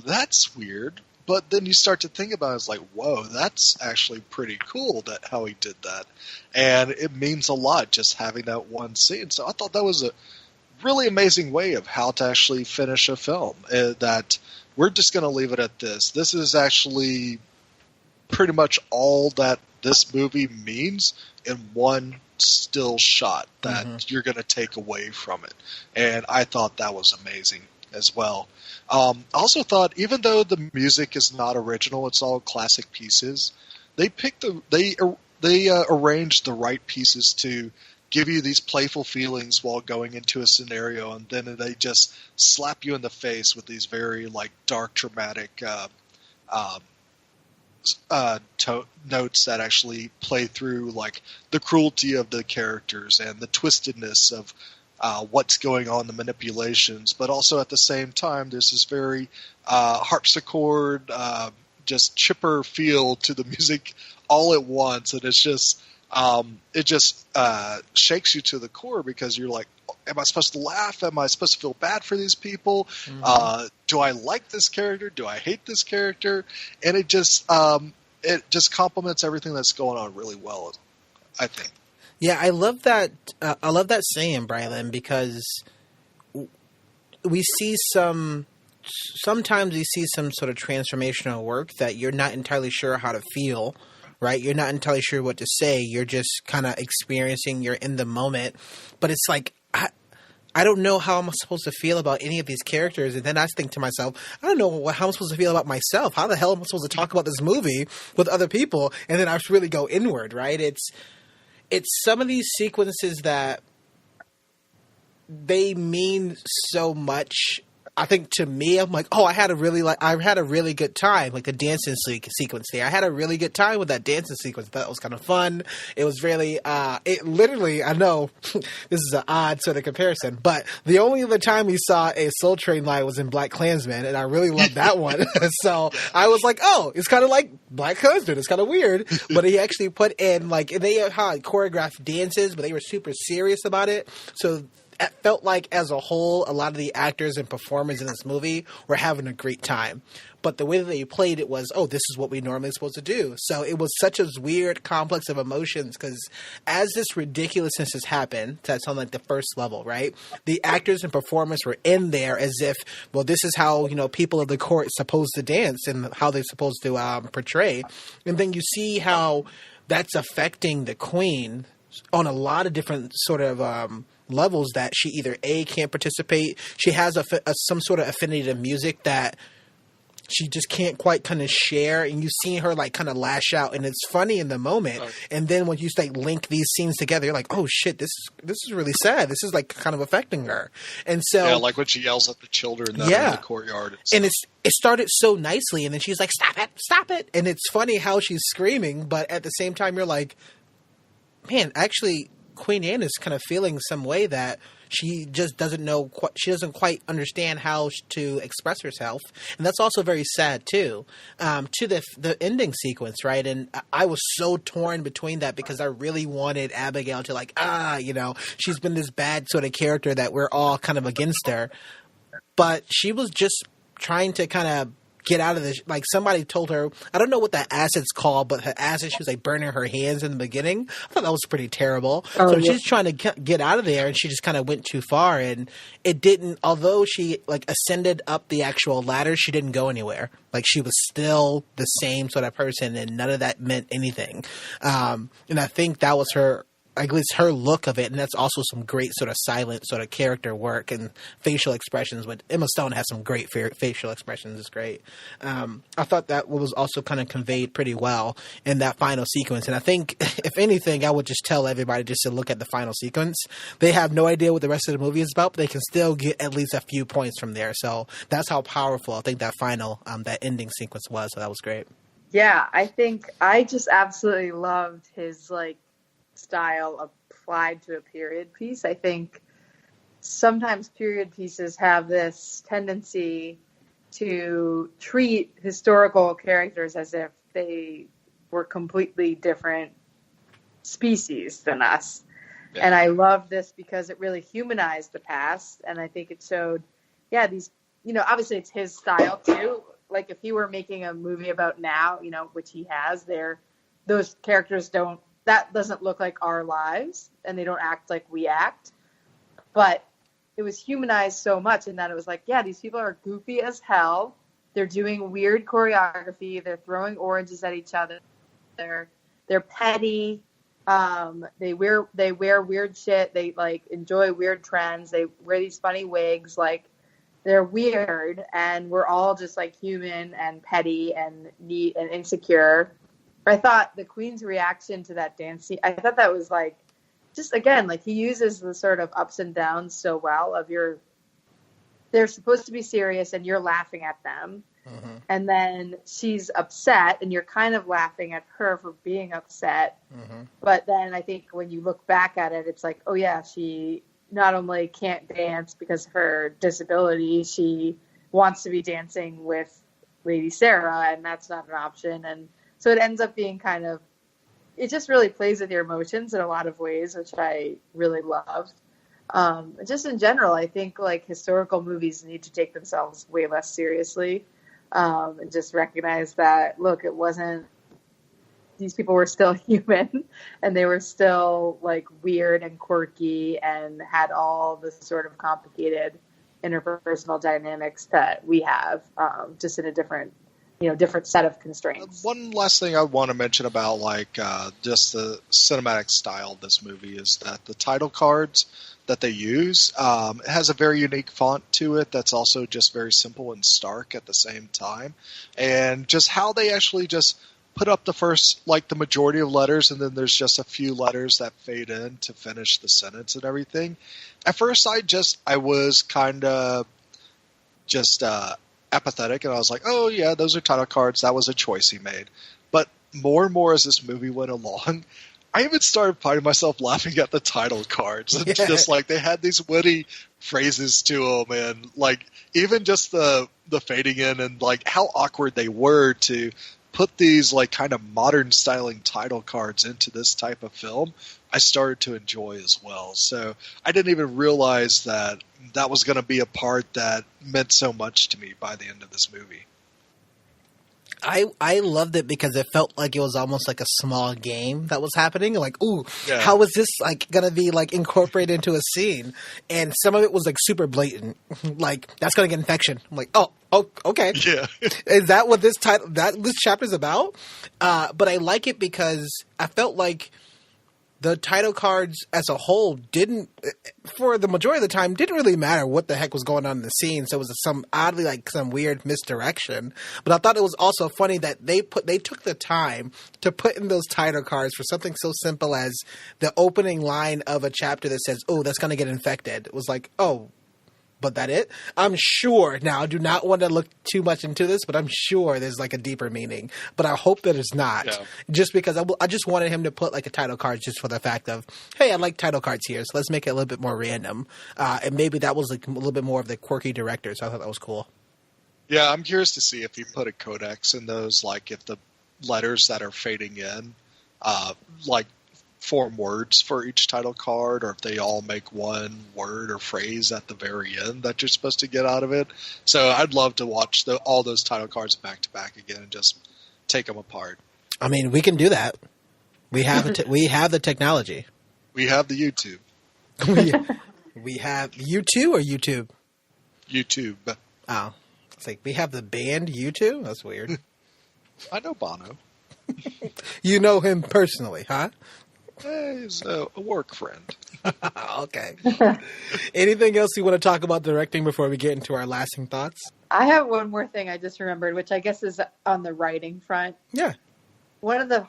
B: that's weird. But then you start to think about it, it's like, whoa, that's actually pretty cool that how he did that. And it means a lot just having that one scene. So I thought that was a really amazing way of how to actually finish a film. That we're just going to leave it at this. This is actually pretty much all that this movie means in one still shot that you're going to take away from it. And I thought that was amazing as well. I also thought, even though the music is not original, it's all classic pieces. They picked they arranged the right pieces to give you these playful feelings while going into a scenario, and then they just slap you in the face with these very like dark, dramatic notes that actually play through like the cruelty of the characters and the twistedness of what's going on, the manipulations, but also at the same time, there's this very harpsichord, just chipper feel to the music all at once, and it's just it just shakes you to the core because you're like, am I supposed to laugh? Am I supposed to feel bad for these people? Do I like this character? Do I hate this character? And it just complements everything that's going on really well, I think.
A: Yeah, I love that. I love that saying, Brylan, because we see sometimes we see some sort of transformational work that you're not entirely sure how to feel, right? You're not entirely sure what to say. You're just kind of experiencing. You're in the moment, but it's like I don't know how I'm supposed to feel about any of these characters. And then I think to myself, I don't know how I'm supposed to feel about myself. How the hell am I supposed to talk about this movie with other people? And then I really go inward, right? It's some of these sequences that they mean so much. I think to me, I'm like, oh, I had a really good time, like a dancing sequence there. I had a really good time with that dancing sequence. That was kind of fun. It was really, it literally, I know this is an odd sort of comparison, but the only other time we saw a Soul Train line was in Black Klansman, and I really loved that one. So I was like, oh, it's kind of like Black Klansman. It's kind of weird, but he actually put in like, they had choreographed dances, but they were super serious about it. So it felt like, as a whole, a lot of the actors and performers in this movie were having a great time. But the way that they played it was, oh, this is what we normally supposed to do. So it was such a weird complex of emotions because as this ridiculousness has happened, that's on like the first level, right? The actors and performers were in there as if, well, this is how, people of the court supposed to dance and how they're supposed to portray. And then you see how that's affecting the queen on a lot of different sort of levels, that she either can't participate. She has some sort of affinity to music that she just can't quite kind of share, and you see her like kind of lash out, and it's funny in the moment. Right. And then when you like link these scenes together, you're like, oh shit, this is really sad. This is like kind of affecting her. And so
B: like when she yells at the children in the courtyard.
A: And it started so nicely, and then she's like, stop it. And it's funny how she's screaming, but at the same time you're like, man, actually Queen Anne is kind of feeling some way that she just doesn't know. She doesn't quite understand how to express herself, and that's also very sad too. To the ending sequence, right? And I was so torn between that because I really wanted Abigail to she's been this bad sort of character that we're all kind of against her, but she was just trying to kind of get out of this. Like, somebody told her, I don't know what that acid's called, but her acid, she was like burning her hands in the beginning. I thought that was pretty terrible. She's trying to get out of there, and she just kind of went too far, and it didn't, although she like ascended up the actual ladder, she didn't go anywhere. Like, she was still the same sort of person, and none of that meant anything. And I think that was her, at least her look of it, and that's also some great sort of silent sort of character work and facial expressions. But Emma Stone has some great facial expressions. It's great. I thought that was also kind of conveyed pretty well in that final sequence. And I think, if anything, I would just tell everybody just to look at the final sequence. They have no idea what the rest of the movie is about, but they can still get at least a few points from there. So that's how powerful I think that final, that ending sequence was. So that was great.
C: Yeah, I think I just absolutely loved his style applied to a period piece. I think sometimes period pieces have this tendency to treat historical characters as if they were completely different species than us. Yeah. And I love this because it really humanized the past. And I think it showed, these, obviously it's his style too. Like if he were making a movie about now, which he has, those characters that doesn't look like our lives, and they don't act like we act. But it was humanized so much in that it was like, yeah, these people are goofy as hell. They're doing weird choreography. They're throwing oranges at each other. They're petty. They wear weird shit. They like enjoy weird trends. They wear these funny wigs. Like they're weird, and we're all just like human and petty and neat and insecure. I thought the Queen's reaction to that dance scene, I thought that was like, just again, like he uses the sort of ups and downs so well of they're supposed to be serious and you're laughing at them. Mm-hmm. And then she's upset and you're kind of laughing at her for being upset. Mm-hmm. But then I think when you look back at it, it's like, oh yeah, she not only can't dance because of her disability, she wants to be dancing with Lady Sarah, and that's not an option. And so it ends up being kind of, it just really plays with your emotions in a lot of ways, which I really love. Just in general, I think like historical movies need to take themselves way less seriously, and just recognize that, look, these people were still human and they were still like weird and quirky and had all the sort of complicated interpersonal dynamics that we have, just in a different set of constraints.
B: One last thing I want to mention about just the cinematic style of this movie is that the title cards that they use, it has a very unique font to it that's also just very simple and stark at the same time. And just how they actually just put up the first, the majority of letters, and then there's just a few letters that fade in to finish the sentence and everything. At first I was kind of just apathetic, and I was like, oh yeah, those are title cards. That was a choice he made. But more and more as this movie went along, I even started finding myself laughing at the title cards. And just they had these witty phrases to them, and even just the fading in and how awkward they were to put these kind of modern styling title cards into this type of film, I started to enjoy as well. So I didn't even realize that was going to be a part that meant so much to me by the end of this movie.
A: I loved it because it felt like it was almost like a small game that was happening. How is this going to be incorporated into a scene? And some of it was super blatant. That's going to get infection. I'm like, oh, okay.
B: Yeah.
A: Is that what this chapter is about? But I like it because I felt like the title cards as a whole for the majority of the time, didn't really matter what the heck was going on in the scene. So it was some weird misdirection. But I thought it was also funny that they took the time to put in those title cards for something so simple as the opening line of a chapter that says, oh, that's going to get infected. It was like, oh, but that it? I'm sure. Now, I do not want to look too much into this, but I'm sure there's a deeper meaning. But I hope that it's not. Yeah. Just because I just wanted him to put a title card just for the fact of, hey, I like title cards here, so let's make it a little bit more random. And maybe that was a little bit more of the quirky director, so I thought that was cool.
B: Yeah, I'm curious to see if he put a codex in those, if the letters that are fading in, form words for each title card, or if they all make one word or phrase at the very end that you're supposed to get out of it. So I'd love to watch all those title cards back to back again and just take them apart.
A: I mean, we can do that. We have we have the technology.
B: We have the YouTube.
A: we have U2 or YouTube?
B: YouTube.
A: Oh, it's we have the band U2? That's weird.
B: I know Bono.
A: You know him personally, huh?
B: He's a work friend.
A: Okay. Anything else you want to talk about directing before we get into our lasting thoughts?
C: I have one more thing I just remembered, which I guess is on the writing front.
A: Yeah.
C: One of the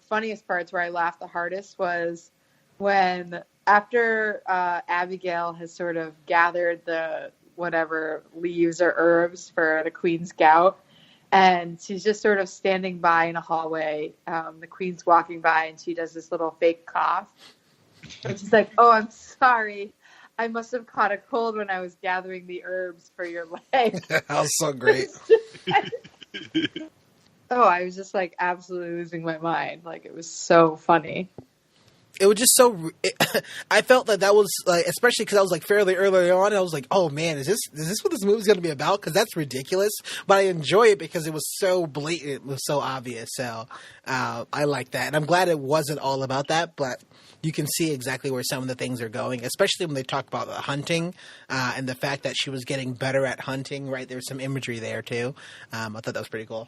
C: funniest parts where I laughed the hardest was when after Abigail has sort of gathered the whatever leaves or herbs for the Queen's gout, and she's just sort of standing by in a hallway. The Queen's walking by, and she does this little fake cough. And she's like, oh, I'm sorry. I must have caught a cold when I was gathering the herbs for your leg.
A: That was so great.
C: I was just absolutely losing my mind. It was so funny.
A: it was just so. I felt that was like, especially because I was like fairly early on. I was like, oh man, is this what this movie's going to be about? Because that's ridiculous. But I enjoy it because it was so blatant, it was so obvious. So I like that, and I'm glad it wasn't all about that. But you can see exactly where some of the things are going, especially when they talk about the hunting and the fact that she was getting better at hunting. Right, there's some imagery there too. I thought that was pretty cool.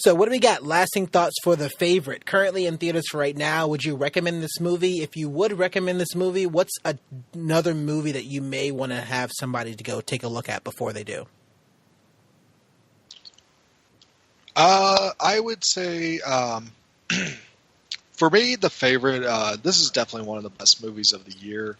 A: So what do we got? Lasting thoughts for The Favorite. Currently in theaters for right now. Would you recommend this movie? If you would recommend this movie, what's another movie that you may want to have somebody to go take a look at before they do?
B: I would say, for me, The Favorite, this is definitely one of the best movies of the year.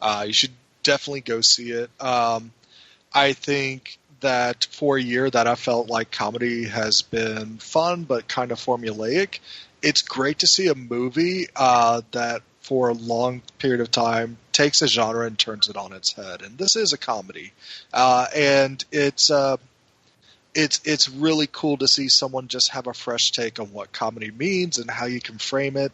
B: You should definitely go see it. I think that for a year that I felt like comedy has been fun but kind of formulaic, it's great to see a movie that for a long period of time takes a genre and turns it on its head. And this is a comedy. And it's really cool to see someone just have a fresh take on what comedy means and how you can frame it.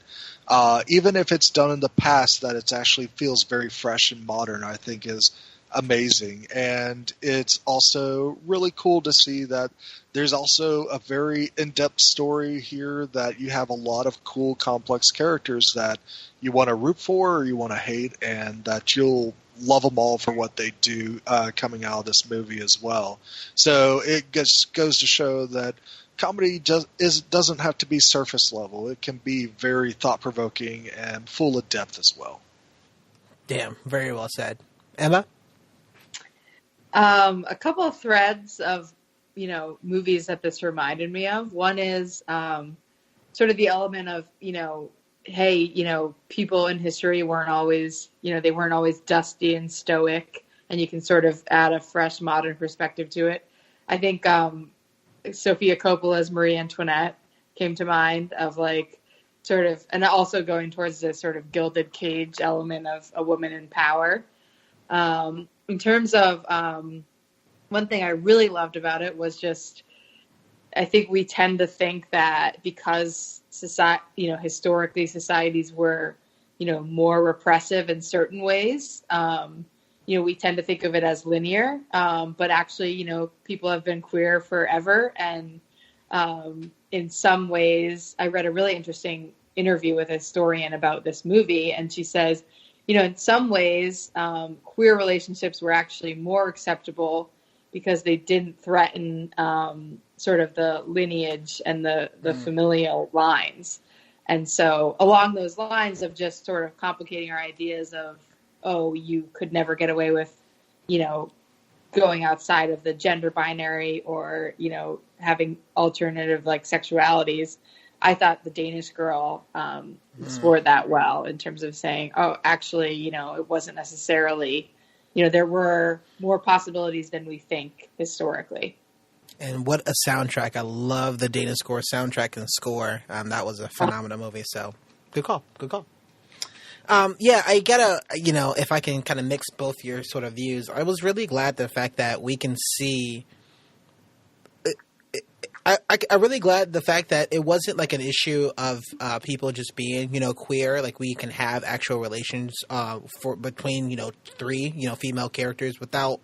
B: Even if it's done in the past, that it actually feels very fresh and modern, I think is amazing. And it's also really cool to see that there's also a very in-depth story here, that you have a lot of cool, complex characters that you want to root for or you want to hate, and that you'll love them all for what they do coming out of this movie as well. So it just goes to show that comedy doesn't have to be surface level. It can be very thought-provoking and full of depth as well.
A: Damn, very well said. Emma?
C: A couple of threads of, movies that this reminded me of. One is sort of the element of, hey, people in history weren't always, they weren't always dusty and stoic, and you can sort of add a fresh modern perspective to it. I think Sofia Coppola's Marie Antoinette came to mind, of like sort of, and also going towards this sort of gilded cage element of a woman in power. In terms of one thing I really loved about it was just, I think we tend to think that because historically societies were, more repressive in certain ways, we tend to think of it as linear. But actually, people have been queer forever. And in some ways, I read a really interesting interview with a historian about this movie, and she says, in some ways, queer relationships were actually more acceptable because they didn't threaten sort of the lineage and the familial lines. And so along those lines of just sort of complicating our ideas of, oh, you could never get away with, going outside of the gender binary or, having alternative like sexualities. I thought The Danish Girl explored that well in terms of saying, oh, actually, it wasn't necessarily, there were more possibilities than we think historically.
A: And what a soundtrack. I love the Danish Girl soundtrack and score. That was a phenomenal movie. So good call. Yeah, I gotta, if I can kind of mix both your sort of views, I was really glad the fact that we can see I'm really glad the fact that it wasn't like an issue of people just being, queer. Like we can have actual relations between, three, female characters without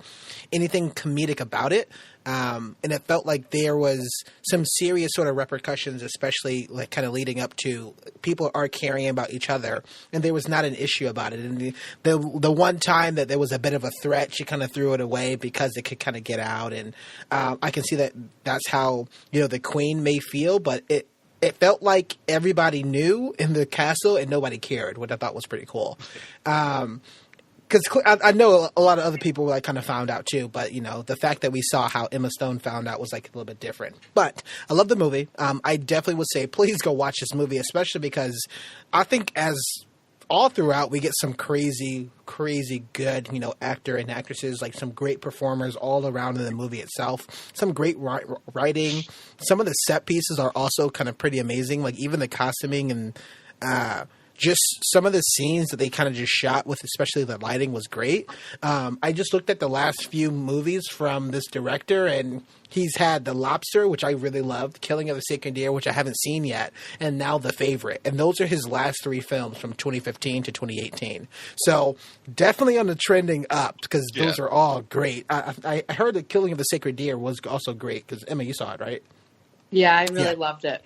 A: anything comedic about it. And it felt like there was some serious sort of repercussions, especially like kind of leading up to people are caring about each other, and there was not an issue about it. And the one time that there was a bit of a threat, she kind of threw it away because it could kind of get out. And I can see that that's how the queen may feel, but it felt like everybody knew in the castle and nobody cared, which I thought was pretty cool. Because I know a lot of other people like kind of found out too, but the fact that we saw how Emma Stone found out was like a little bit different. But I love the movie. I definitely would say please go watch this movie, especially because I think as all throughout we get some crazy good actor and actresses, like some great performers all around in the movie itself. Some great writing. Some of the set pieces are also kind of pretty amazing. Like even the costuming and just some of the scenes that they kind of just shot with, especially the lighting, was great. I just looked at the last few movies from this director, and he's had The Lobster, which I really loved, Killing of the Sacred Deer, which I haven't seen yet, and now The Favorite. And those are his last 3 films from 2015 to 2018. So definitely on the trending up, because those are all great. I heard that Killing of the Sacred Deer was also great, because Emma, you saw it, right?
C: Yeah, I really loved it.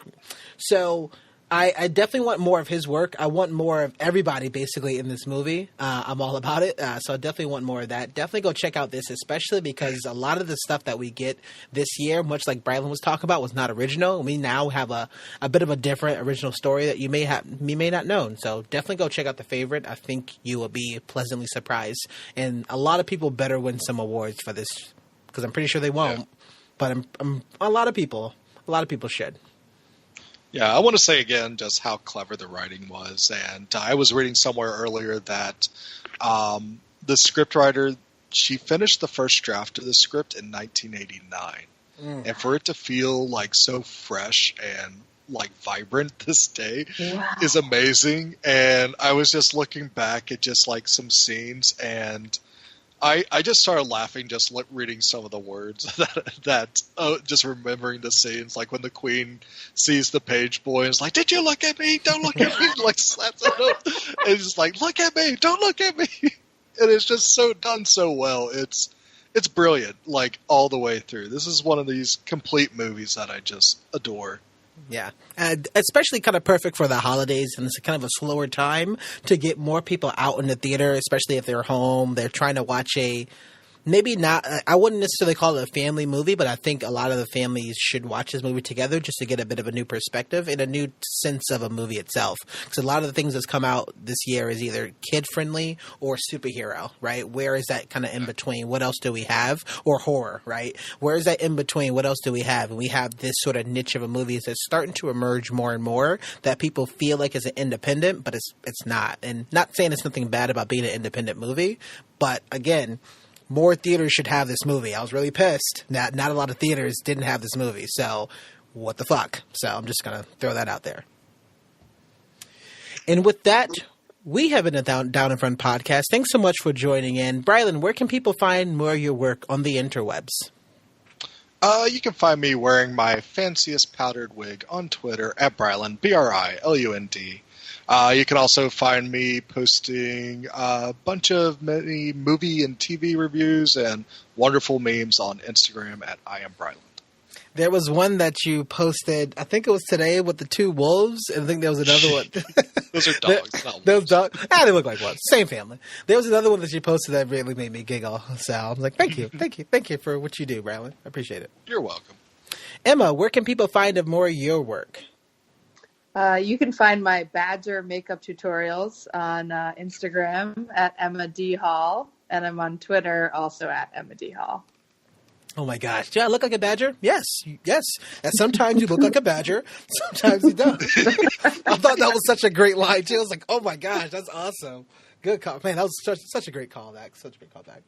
A: So I definitely want more of his work. I want more of everybody basically in this movie. I'm all about it. So I definitely want more of that. Definitely go check out this, especially because a lot of the stuff that we get this year, much like Brylan was talking about, was not original. We now have a bit of a different original story that you may not know. So definitely go check out The Favorite. I think you will be pleasantly surprised. And a lot of people better win some awards for this, because I'm pretty sure they won't. Yeah. But a lot of people should.
B: Yeah, I want to say again just how clever the writing was. And I was reading somewhere earlier that the scriptwriter, she finished the first draft of the script in 1989. And for it to feel like so fresh and like vibrant this day is amazing. And I was just looking back at just like some scenes, and I just started laughing just reading some of the words that just remembering the scenes, like when the Queen sees the page boy and is like, "Did you look at me? Don't look at me!" Like slaps him up. And it's just like, "Look at me! Don't look at me!" And it's just so done so well. It's brilliant, like all the way through. This is one of these complete movies that I just adore.
A: Yeah, and especially kind of perfect for the holidays, and it's kind of a slower time to get more people out in the theater, especially if they're home. They're trying to watch maybe not, I wouldn't necessarily call it a family movie, but I think a lot of the families should watch this movie together just to get a bit of a new perspective and a new sense of a movie itself. Because a lot of the things that's come out this year is either kid-friendly or superhero, right? Where is that kind of in between? What else do we have? Or horror, right? Where is that in between? What else do we have? And we have this sort of niche of a movie that's starting to emerge more and more that people feel like is an independent, but it's not. And not saying it's nothing bad about being an independent movie, but again, more theaters should have this movie. I was really pissed that not a lot of theaters didn't have this movie. So, what the fuck? So, I'm just going to throw that out there. And with that, we have been a Down in Front podcast. Thanks so much for joining in. Brylan, where can people find more of your work on the interwebs?
B: You can find me wearing my fanciest powdered wig on Twitter at Brylan, BRILUND. You can also find me posting a bunch of many movie and TV reviews and wonderful memes on Instagram at I Am Bryland.
A: There was one that you posted, I think it was today, with the 2 wolves, and I think there was another one.
B: Those are dogs, not wolves.
A: Those dogs? They look like wolves. Same family. There was another one that you posted that really made me giggle. So I was like, thank you for what you do, Brylan. I appreciate it.
B: You're welcome.
A: Emma, where can people find more of your work?
C: You can find my Badger makeup tutorials on Instagram at Emma D. Hall, and I'm on Twitter also at Emma D. Hall.
A: Oh my gosh. Do I look like a badger? Yes. And sometimes you look like a badger. Sometimes you don't. I thought that was such a great line too. I was like, oh my gosh, that's awesome. Good call. Man, that was such a great callback. Such a great callback.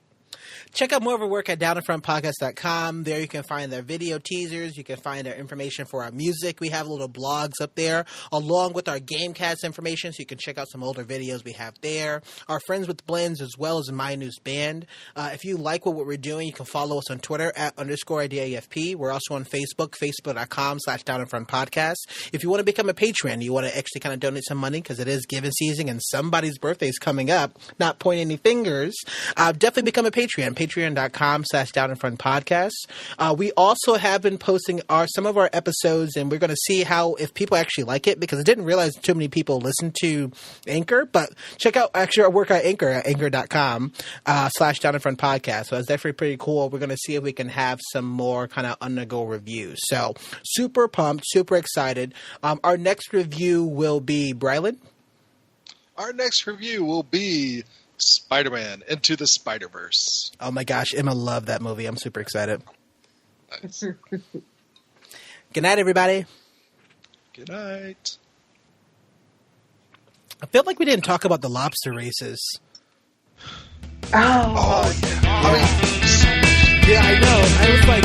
A: Check out more of our work at downinfrontpodcast.com. There you can find their video teasers. You can find our information for our music. We have little blogs up there along with our Gamecast information, so you can check out some older videos we have there. Our Friends with Blends as well as My News Band. If you like what we're doing, you can follow us on Twitter at _IdeaEFP. We're also on Facebook, facebook.com/downinfrontpodcast. If you want to become a patron, you want to actually kind of donate some money because it is giving season and somebody's birthday is coming up, not pointing any fingers, definitely become a patron. Patreon.com/downinfrontpodcast. We also have been posting some of our episodes, and we're going to see if people actually like it, because I didn't realize too many people listen to Anchor, but check out actually our work at Anchor at anchor.com/downinfrontpodcast. So that's definitely pretty cool. We're going to see if we can have some more kind of on-the-go reviews. So super pumped, super excited. Our next review will be, Brylan?
B: Our next review will be Spider-Man Into the Spider-Verse.
A: Oh my gosh, Emma loved that movie. I'm super excited.
B: Nice.
A: Good night, everybody.
B: Good night.
A: I feel like we didn't talk about the lobster races.
C: Oh
B: yeah.
A: Yeah, I know. I was like...